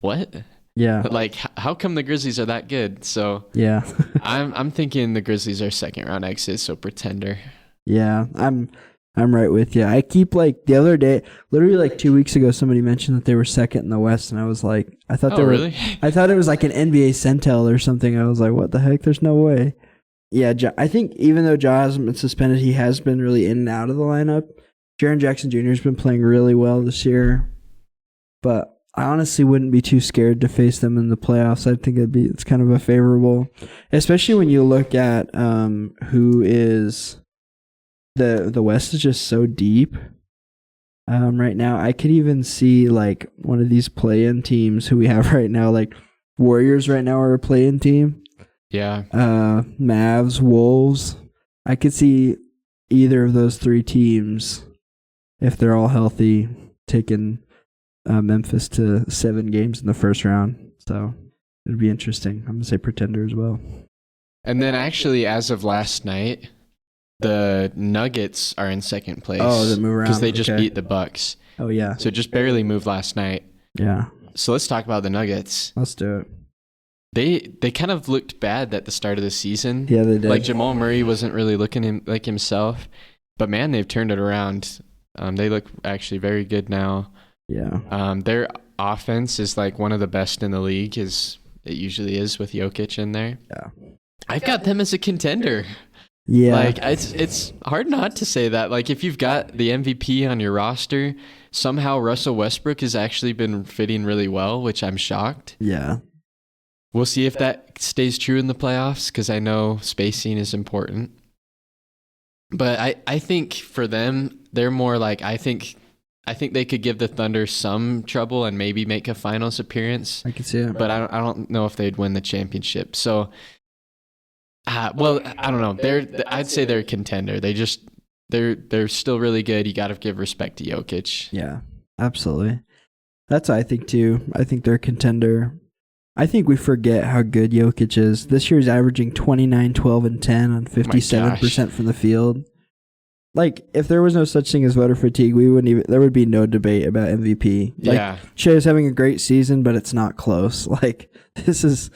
what? Yeah. Like, how come the Grizzlies are that good? So yeah, I'm thinking the Grizzlies are second round exit, so pretender. Yeah, I'm right with you. I keep like the other day, literally like 2 weeks ago, somebody mentioned that they were second in the West, and I was like, I thought really? I thought it was like an NBA Centel or something. I was like, what the heck? There's no way. Yeah, I think even though Ja hasn't been suspended, he has been really in and out of the lineup. Jaren Jackson Jr. has been playing really well this year, but I honestly wouldn't be too scared to face them in the playoffs. I think it's kind of a favorable, especially when you look at who is. The West is just so deep right now. I could even see like one of these play-in teams who we have right now, like Warriors right now are a play-in team. Yeah. Mavs, Wolves. I could see either of those three teams, if they're all healthy, taking Memphis to 7 games in the first round. So it'd be interesting. I'm going to say pretender as well. And then actually, as of last night, the Nuggets are in second place. Oh, they move around because they just beat the Bucks. Oh yeah, so just barely moved last night. Yeah. So let's talk about the Nuggets. Let's do it. They kind of looked bad at the start of the season. Yeah, they did. Like Jamal Murray wasn't really looking like himself, but man, they've turned it around. They look actually very good now. Yeah. Their offense is like one of the best in the league, as it usually is with Jokic in there. Yeah. I've got them as a contender. Yeah. Like, it's hard not to say that. Like, if you've got the MVP on your roster, somehow Russell Westbrook has actually been fitting really well, which I'm shocked. Yeah. We'll see if that stays true in the playoffs, because I know spacing is important. But I think for them, they're more like, I think they could give the Thunder some trouble and maybe make a finals appearance. I can see it. But I don't know if they'd win the championship. So... well, I don't know. I'd say they're a contender. They're still really good. You got to give respect to Jokic. Yeah, absolutely. That's what I think too. I think they're a contender. I think we forget how good Jokic is. This year he's averaging 29, 12, and 10 on 57% from the field. Like, if there was no such thing as voter fatigue, there would be no debate about MVP. Like, yeah. Shea's having a great season, but it's not close. Like, this is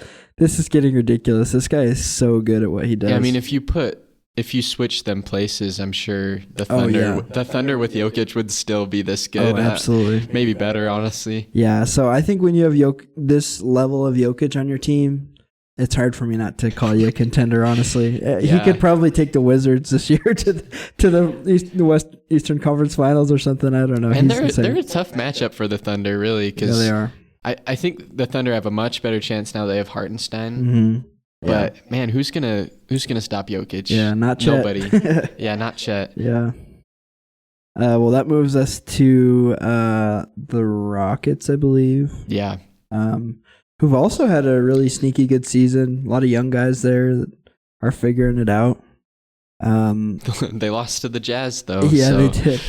getting ridiculous. This guy is so good at what he does. Yeah, I mean, if you switch them places, I'm sure the Thunder with Jokic would still be this good. Oh, absolutely. Maybe better, honestly. Yeah, so I think when you have this level of Jokic on your team, it's hard for me not to call you a contender, honestly. Yeah. He could probably take the Wizards this year to the Eastern Conference Finals or something. I don't know. And they're a tough matchup for the Thunder, really. Yeah, they are. I think the Thunder have a much better chance now they have Hartenstein. Mm-hmm. Yeah. But man, who's gonna stop Jokic? Yeah, not Chet. Nobody. Yeah, not Chet. Yeah. Well, that moves us to the Rockets, I believe. Yeah. Who've also had a really sneaky good season. A lot of young guys there that are figuring it out. They lost to the Jazz, though. Yeah, they did.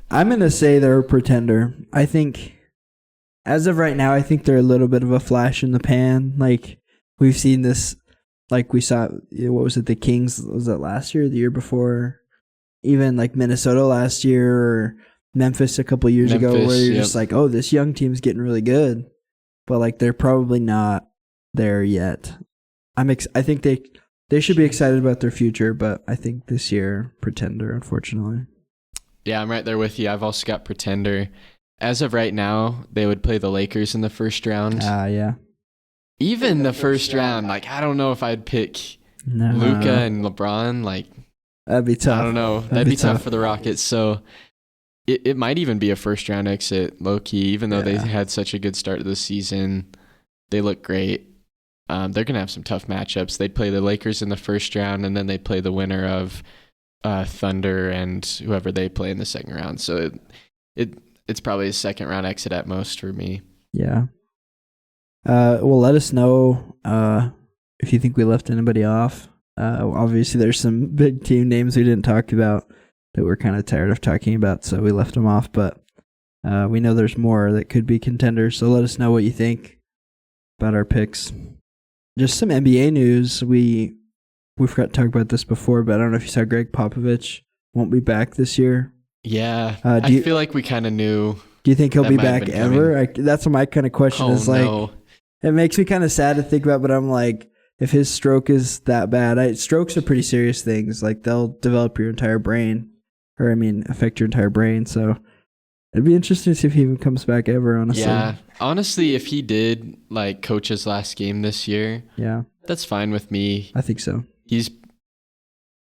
I'm going to say they're a pretender. I think, as of right now, I think they're a little bit of a flash in the pan. Like, we've seen this, like we saw, what was it, the Kings, was that last year or the year before? Even like Minnesota last year or Memphis a couple years ago, where you're just like, oh, this young team's getting really good. But like, they're probably not there yet. I think they should be excited about their future, but I think this year, pretender, unfortunately. Yeah, I'm right there with you. I've also got pretender. As of right now, they would play the Lakers in the first round. Yeah. Even the first round, like, I don't know if I'd pick Luka and LeBron. Like, that'd be tough. I don't know. That'd be tough for the Rockets. So it might even be a first-round exit, low-key, even though they had such a good start to the season. They look great. They're going to have some tough matchups. They play the Lakers in the first round, and then they play the winner of Thunder and whoever they play in the second round. So it's probably a second-round exit at most for me. Yeah. Well, let us know if you think we left anybody off. Obviously, there's some big team names we didn't talk about that we're kind of tired of talking about, so we left them off. But we know there's more that could be contenders, so let us know what you think about our picks. Just some NBA news. We forgot to talk about this before, but I don't know if you saw Greg Popovich won't be back this year. Yeah, I feel like we kind of knew. Do you think he'll be back ever? That's what my kind of question is. Like, no. It makes me kind of sad to think about, but I'm like, if his stroke is that bad, strokes are pretty serious things. Like, they'll develop your entire brain, affect your entire brain. So it'd be interesting to see if he even comes back ever, honestly. Yeah, honestly, if he did, like, coach his last game this year, that's fine with me. I think so.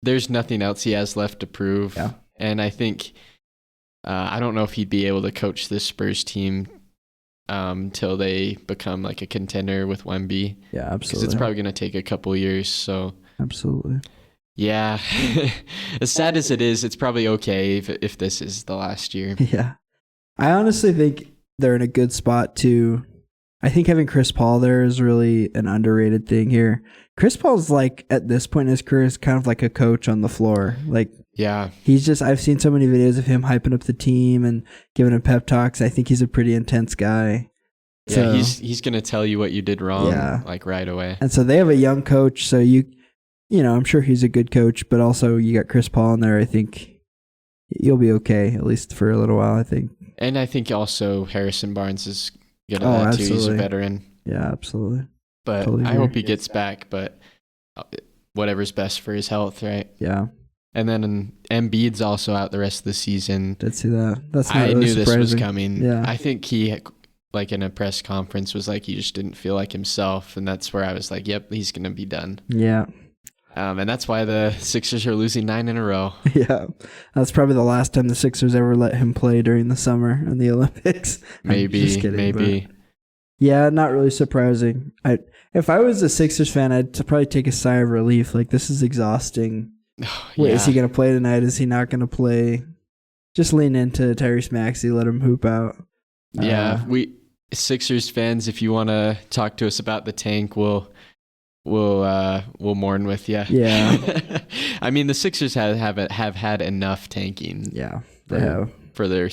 There's nothing else he has left to prove. Yeah. And I think, I don't know if he'd be able to coach this Spurs team till they become like a contender with Wemby. Yeah, absolutely. Because it's probably going to take a couple years. So absolutely. Yeah. As sad as it is, it's probably okay if this is the last year. Yeah. I honestly think they're in a good spot to. I think having Chris Paul there is really an underrated thing here. Chris Paul's like, at this point in his career, is kind of like a coach on the floor. Like, yeah, I've seen so many videos of him hyping up the team and giving him pep talks. I think he's a pretty intense guy. Yeah, he's going to tell you what you did wrong, like right away. And so they have a young coach, so you know, I'm sure he's a good coach, but also you got Chris Paul in there. I think you'll be okay, at least for a little while, I think. And I think also Harrison Barnes is good at that too. He's a veteran. Yeah, absolutely. But totally I hope he gets back, but whatever's best for his health, right? Yeah. And then Embiid's also out the rest of the season. Did see that. That's not I really knew surprising. This was coming. Yeah. I think he, like in a press conference, was like he just didn't feel like himself, and that's where I was like, yep, he's going to be done. Yeah. And that's why the Sixers are losing 9 in a row. Yeah. That's probably the last time the Sixers ever let him play during the summer in the Olympics. Maybe. Just kidding, maybe. Yeah, not really surprising. If I was a Sixers fan, I'd probably take a sigh of relief. Like, this is exhausting. Wait, is he going to play tonight? Is he not going to play? Just lean into Tyrese Maxey, let him hoop out. Yeah, we Sixers fans, if you want to talk to us about the tank, we'll mourn with you. Yeah. I mean, the Sixers have had enough tanking. Yeah, they have for their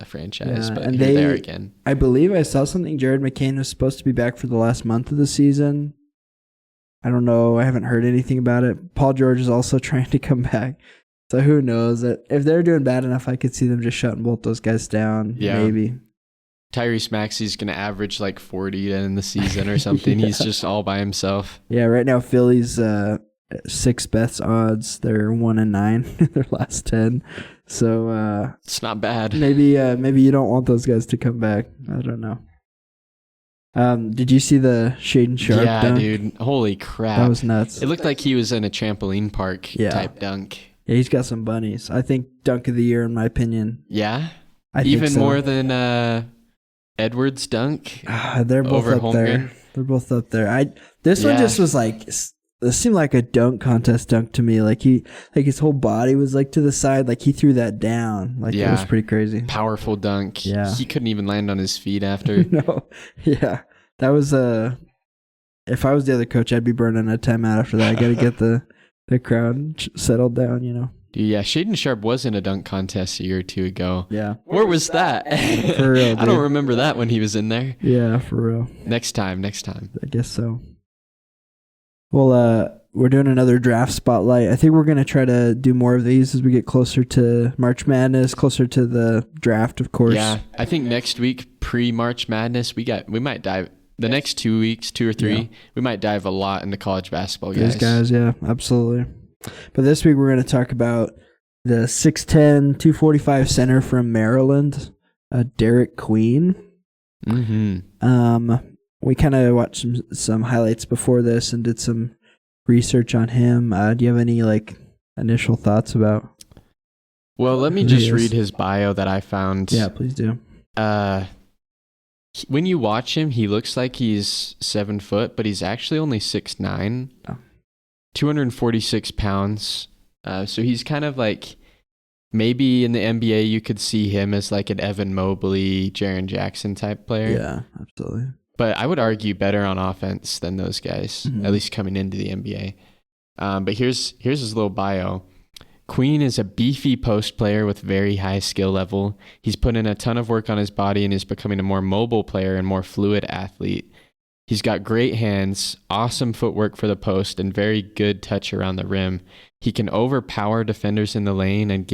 franchise, but and here they are again. I believe I saw something. Jared McCain was supposed to be back for the last month of the season. I don't know. I haven't heard anything about it. Paul George is also trying to come back. So who knows? That if they're doing bad enough, I could see them just shutting both those guys down. Yeah. Maybe. Tyrese Maxey's going to average like 40 in the season or something. Yeah. He's just all by himself. Yeah, right now Philly's 6 best odds. They're 1-9 in their last 10. So it's not bad. Maybe you don't want those guys to come back. I don't know. Did you see the Shaedon Sharpe dunk? Yeah, dude. Holy crap. That was nuts. It looked like he was in a trampoline park type dunk. Yeah, he's got some bunnies. I think dunk of the year, in my opinion. Yeah? I Even think so. more than Edwards' dunk? They're both up Holmgren. there. They're both up there. This one just was like... This seemed like a dunk contest dunk to me. Like his whole body was like to the side. Like he threw that down. Like it was pretty crazy. Powerful dunk. Yeah. He couldn't even land on his feet after. No. Yeah. That was if I was the other coach, I'd be burning a timeout after that. I got to get the crowd settled down, you know. Dude, yeah, Shaedon Sharpe was in a dunk contest a year or two ago. Yeah. Where was that? For real, dude. I don't remember that when he was in there. Yeah, for real. Next time. I guess so. Well, we're doing another draft spotlight. I think we're going to try to do more of these as we get closer to March Madness, closer to the draft, of course. Yeah, I think next week, pre-March Madness, we might dive, the next 2 weeks, 2 or 3, we might dive a lot into college basketball, guys. These guys, yeah, absolutely. But this week we're going to talk about the 6'10", 245 center from Maryland, Derik Queen. Mm-hmm. We kind of watched some highlights before this and did some research on him. Do you have any initial thoughts about Well, let me just read his bio that I found. Yeah, please do. When you watch him, he looks like he's 7 foot, but he's actually only 6'9", 246 pounds. So he's kind of like, maybe in the NBA you could see him as like an Evan Mobley, Jaren Jackson type player. Yeah, absolutely. But I would argue better on offense than those guys, at least coming into the NBA. But here's his little bio. Queen is a beefy post player with very high skill level. He's put in a ton of work on his body and is becoming a more mobile player and more fluid athlete. He's got great hands, awesome footwork for the post, and very good touch around the rim. He can overpower defenders in the lane and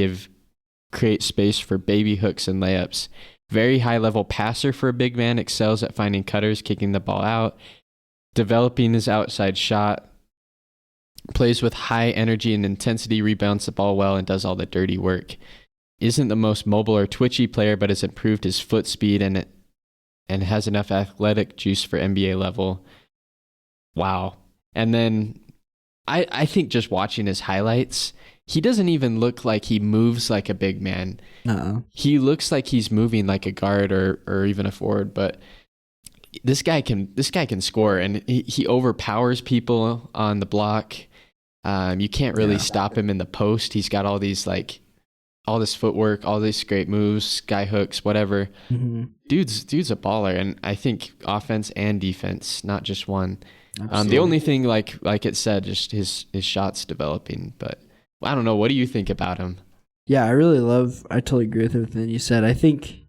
create space for baby hooks and layups. Very high level passer for a big man, excels at finding cutters, kicking the ball out, developing his outside shot. Plays with high energy and intensity, rebounds the ball well, and does all the dirty work. Isn't the most mobile or twitchy player, but has improved his foot speed and has enough athletic juice for NBA level. Wow. And then I think just watching his highlights, he doesn't even look like he moves like a big man. He looks like he's moving like a guard or even a forward, but this guy can score, and he overpowers people on the block. You can't really stop him in the post. He's got all this footwork, all these great moves, sky hooks, whatever. Dude's a baller, and I think offense and defense, not just one. The only thing, like it said, just his shots developing. But I don't know. What do you think about him? Yeah, I totally agree with everything you said. I think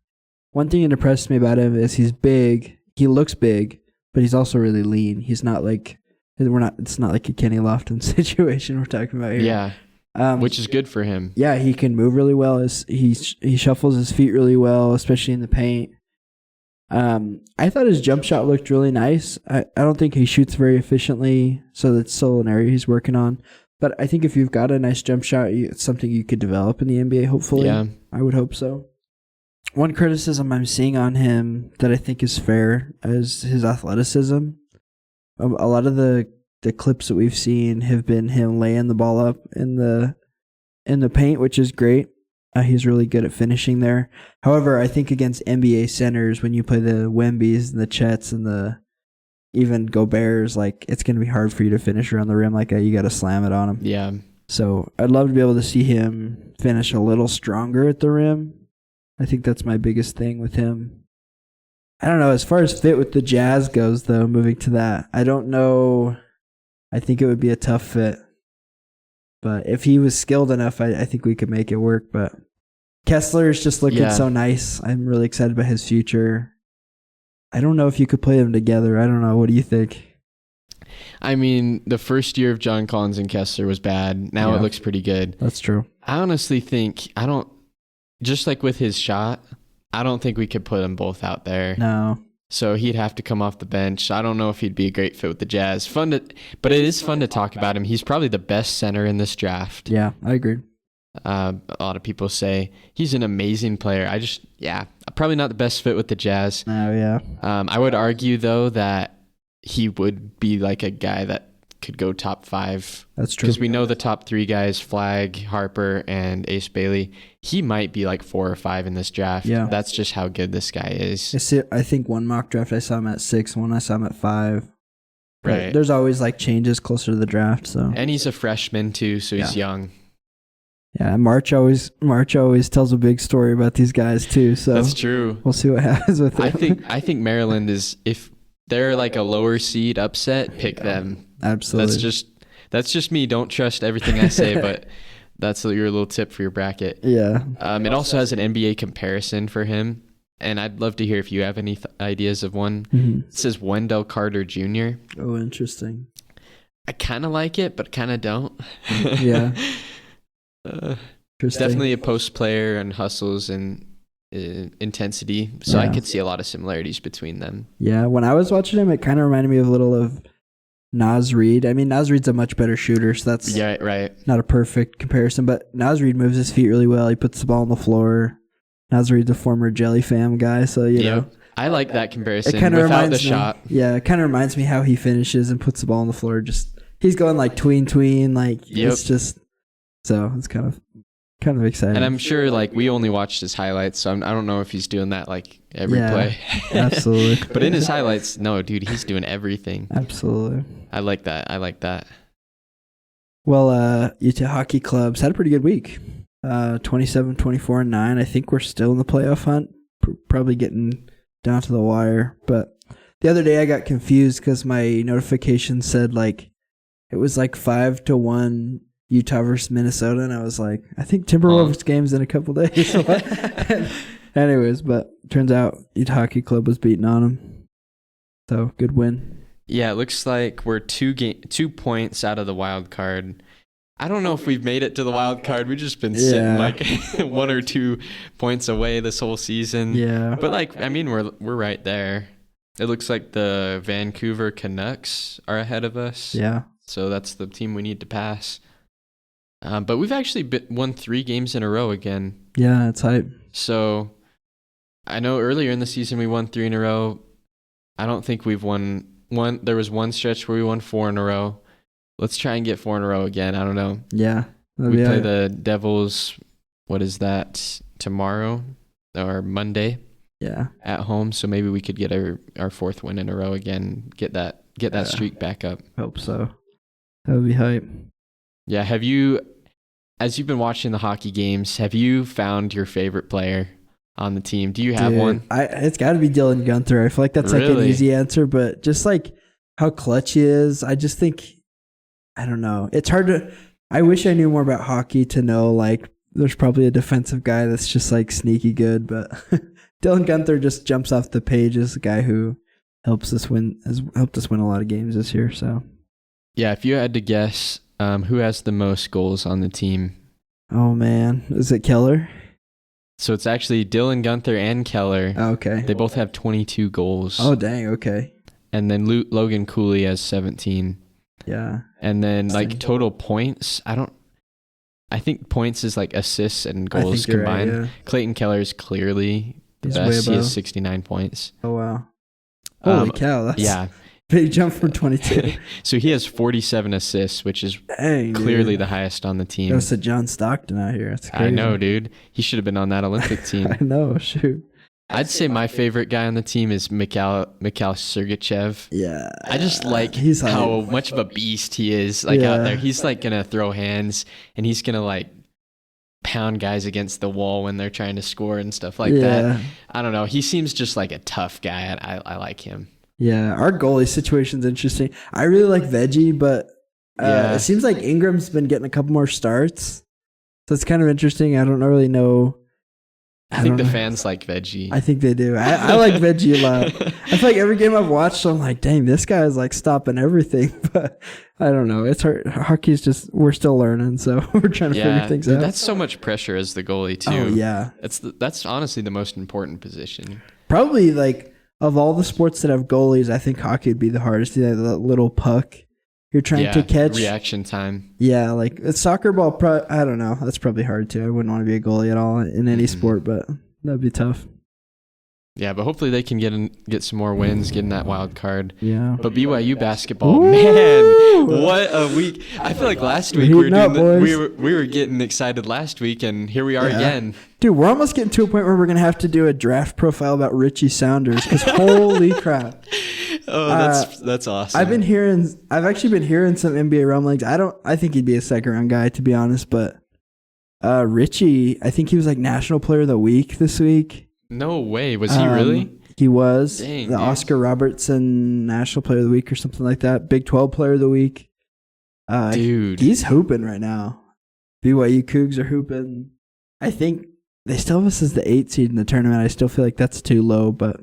one thing that impressed me about him is he's big. He looks big, but he's also really lean. He's not like it's not like a Kenny Lofton situation we're talking about here. Yeah. Which is good for him. Yeah, he can move really well. He shuffles his feet really well, especially in the paint. I thought his jump shot looked really nice. I don't think he shoots very efficiently, so that's still an area he's working on. But I think if you've got a nice jump shot, it's something you could develop in the NBA, hopefully. Yeah. I would hope so. One criticism I'm seeing on him that I think is fair is his athleticism. A lot of the clips that we've seen have been him laying the ball up in the paint, which is great. He's really good at finishing there. However, I think against NBA centers, when you play the Wembys and the Chets and the even Goberts, like, it's going to be hard for you to finish around the rim like that. You got to slam it on him. Yeah. So I'd love to be able to see him finish a little stronger at the rim. I think that's my biggest thing with him. I don't know. As far as fit with the Jazz goes, though, moving to that, I don't know. I think it would be a tough fit. But if he was skilled enough, I think we could make it work. But Kessler is just looking so nice. I'm really excited about his future. I don't know if you could play them together. I don't know. What do you think? I mean, the first year of John Collins and Kessler was bad. Now it looks pretty good. That's true. I honestly think, just like with his shot, I don't think we could put them both out there. No. So he'd have to come off the bench. I don't know if he'd be a great fit with the Jazz. But it is fun to talk about him. He's probably the best center in this draft. Yeah, I agree. A lot of people say he's an amazing player. Probably not the best fit with the Jazz. Oh, yeah. I would argue, though, that he would be like a guy that could go top 5. That's true. Because we know the top 3 guys, Flag, Harper, and Ace Bailey. He might be like 4 or 5 in this draft. Yeah. That's just how good this guy is. I think one mock draft I saw him at 6, one I saw him at 5. Right. There's always like changes closer to the draft. So. And he's a freshman too, so he's young. Yeah, March always tells a big story about these guys too. So that's true. We'll see what happens with him. I think Maryland is, if they're like a lower seed upset, pick them. Absolutely. That's just me. Don't trust everything I say, but that's your little tip for your bracket. Yeah. It also has an NBA comparison for him, and I'd love to hear if you have any ideas of one. Mm-hmm. It says Wendell Carter Jr. Oh, interesting. I kind of like it, but kind of don't. Yeah. Definitely a post player and hustles and intensity, so I could see a lot of similarities between them. Yeah, when I was watching him, it kind of reminded me of a little of Naz Reid. I mean, Naz Reid's a much better shooter, so that's not a perfect comparison, but Naz Reid moves his feet really well. He puts the ball on the floor. Naz Reid's a former Jelly Fam guy, so you know. I like that comparison it kinda without the me, shot. Yeah, it kind of reminds me how he finishes and puts the ball on the floor. Just he's going like tween, like it's just, so it's kind of kind of exciting. And I'm sure like we only watched his highlights, so I don't know if he's doing that like every play. Absolutely. But in his highlights, no, dude, he's doing everything. Absolutely. I like that. Well, Utah Hockey Club's had a pretty good week. 27, 24, and 9. I think we're still in the playoff hunt. Probably getting down to the wire. But the other day I got confused because my notification said like it was like 5-1 Utah versus Minnesota, and I was like, I think Timberwolves game's in a couple days. Anyways, but turns out Utah Hockey Club was beating on them. So good win. Yeah, it looks like we're 2 points out of the wild card. I don't know if we've made it to the wild card. We've just been sitting like 1 or 2 points away this whole season. Yeah. But like, I mean, we're right there. It looks like the Vancouver Canucks are ahead of us. Yeah. So that's the team we need to pass. But we've actually won 3 games in a row again. Yeah, it's hype. So I know earlier in the season we won 3 in a row. I don't think we've won one. There was one stretch where we won 4 in a row. Let's try and get 4 in a row again. I don't know. Yeah. We play the Devils, what is that, tomorrow or Monday? Yeah. At home. So maybe we could get our 4th win in a row again, get that streak back up. Hope so. That would be hype. Yeah. As you've been watching the hockey games, have you found your favorite player on the team? Do you have one? It's got to be Dylan Guenther. I feel like that's like an easy answer, but just like how clutch he is, I just think, I don't know. It's hard to. I wish I knew more about hockey to know like there's probably a defensive guy that's just like sneaky good, but Dylan Guenther just jumps off the page as a guy who has helped us win a lot of games this year. So yeah, if you had to guess, who has the most goals on the team? Oh man, is it Keller? So it's actually Dylan Guenther and Keller. Oh, okay. They both have 22 goals. Oh dang, okay. And then Logan Cooley has 17. Yeah. And then like total points, I think points is like assists and goals combined. Right, yeah. Clayton Keller is clearly the best. He has 69 points. Oh wow. Holy cow, that's big jump from 22. So he has 47 assists, which is clearly the highest on the team. That's a John Stockton out here. That's crazy. I know, dude. He should have been on that Olympic team. I know, shoot. I'd say my favorite guy on the team is Mikhail Sergachev. Yeah. I just like how much of a beast he is out there. He's like going to throw hands and he's going to like pound guys against the wall when they're trying to score and stuff like that. I don't know. He seems just like a tough guy. I like him. Yeah. Our goalie situation's interesting. I really like Veggie, but it seems like Ingram's been getting a couple more starts. So it's kind of interesting. I don't really know. I think the fans like Veggie. I think they do. I like Veggie a lot. I feel like every game I've watched, I'm like, dang, this guy is like stopping everything. But I don't know. It's hard. Hockey's just, we're still learning. So we're trying to figure things out. That's so much pressure as the goalie too. Oh, yeah. That's honestly the most important position. Probably like of all the sports that have goalies, I think hockey would be the hardest. That little puck you're trying to catch. Reaction time. Yeah, like a soccer ball, I don't know. That's probably hard too. I wouldn't want to be a goalie at all in any sport, but that'd be tough. Yeah, but hopefully they can get some more wins, get in that wild card. Yeah. But BYU basketball, man, what a week! I feel like last week we were getting excited last week, and here we are again. Dude, we're almost getting to a point where we're gonna have to do a draft profile about Richie Saunders because holy crap! Oh, that's awesome. I've actually been hearing some NBA rumblings. I think he'd be a 2nd round guy to be honest, but Richie, I think he was like National Player of the Week this week. No way. Was he really? He was. Dang, the dude. Oscar Robertson National Player of the Week or something like that. Big 12 Player of the Week. Dude. He's hooping right now. BYU Cougs are hooping. I think they still have us as the 8 seed in the tournament. I still feel like that's too low, but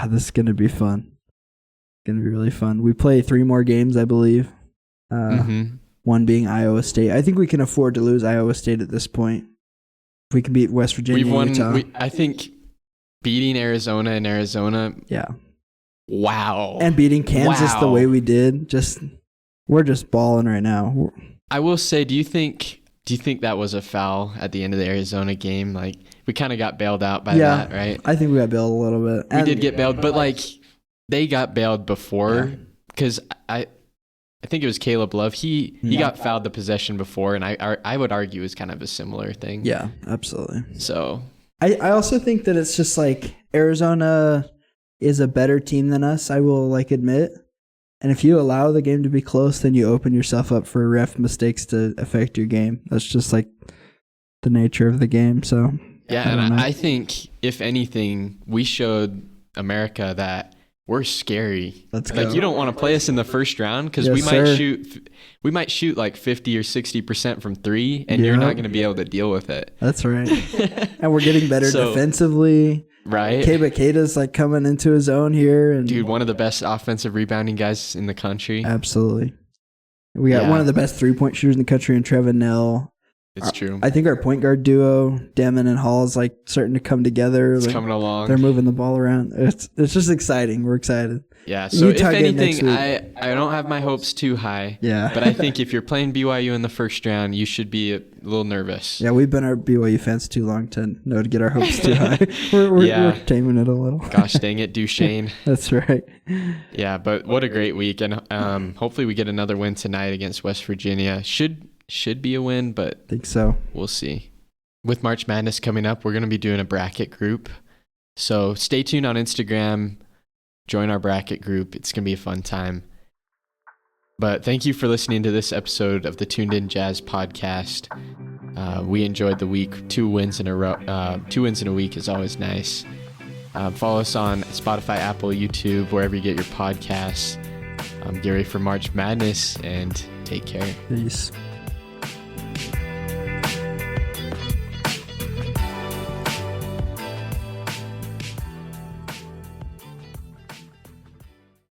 this is going to be fun. It's going to be really fun. We play 3 more games, I believe. One being Iowa State. I think we can afford to lose Iowa State at this point. If we can beat West Virginia, we've won. Utah. I think beating Arizona in Arizona. Yeah. Wow. And beating Kansas the way we did, we're just balling right now. I will say, do you think that was a foul at the end of the Arizona game? Like we kind of got bailed out by that, right? I think we got bailed a little bit. We did get bailed, but like they got bailed before because I think it was Caleb Love. He got fouled the possession before, and I would argue is kind of a similar thing. Yeah, absolutely. So I also think that it's just like Arizona is a better team than us, I will admit. And if you allow the game to be close, then you open yourself up for ref mistakes to affect your game. That's just like the nature of the game. So yeah, I think if anything, we showed America that we're scary. Let's go. You don't want to play us in the first round because we might shoot like 50 or 60% from three, and you're not going to be able to deal with it. That's right. And we're getting better defensively. Right. Keba Keita's coming into his own here, and dude, one of the best offensive rebounding guys in the country. Absolutely. We got one of the best 3-point shooters in the country in Trevin Nell. It's true. I think our point guard duo, Demon and Hall, is starting to come together. It's coming along. They're moving the ball around. It's just exciting. We're excited. Yeah. So if anything, I don't have my hopes too high. Yeah. But I think if you're playing BYU in the first round, you should be a little nervous. Yeah, we've been our BYU fans too long to know to get our hopes too high. We're taming it a little. Gosh dang it, Duchesne. That's right. Yeah, but what a great week, and hopefully we get another win tonight against West Virginia. Should be a win, but I think so. We'll see. With March Madness coming up, we're going to be doing a bracket group. So stay tuned on Instagram. Join our bracket group. It's going to be a fun time. But thank you for listening to this episode of the Tuned In Jazz podcast. We enjoyed the week. 2 wins in a row. 2 wins in a week is always nice. Follow us on Spotify, Apple, YouTube, wherever you get your podcasts. Get ready for March Madness, and take care. Peace.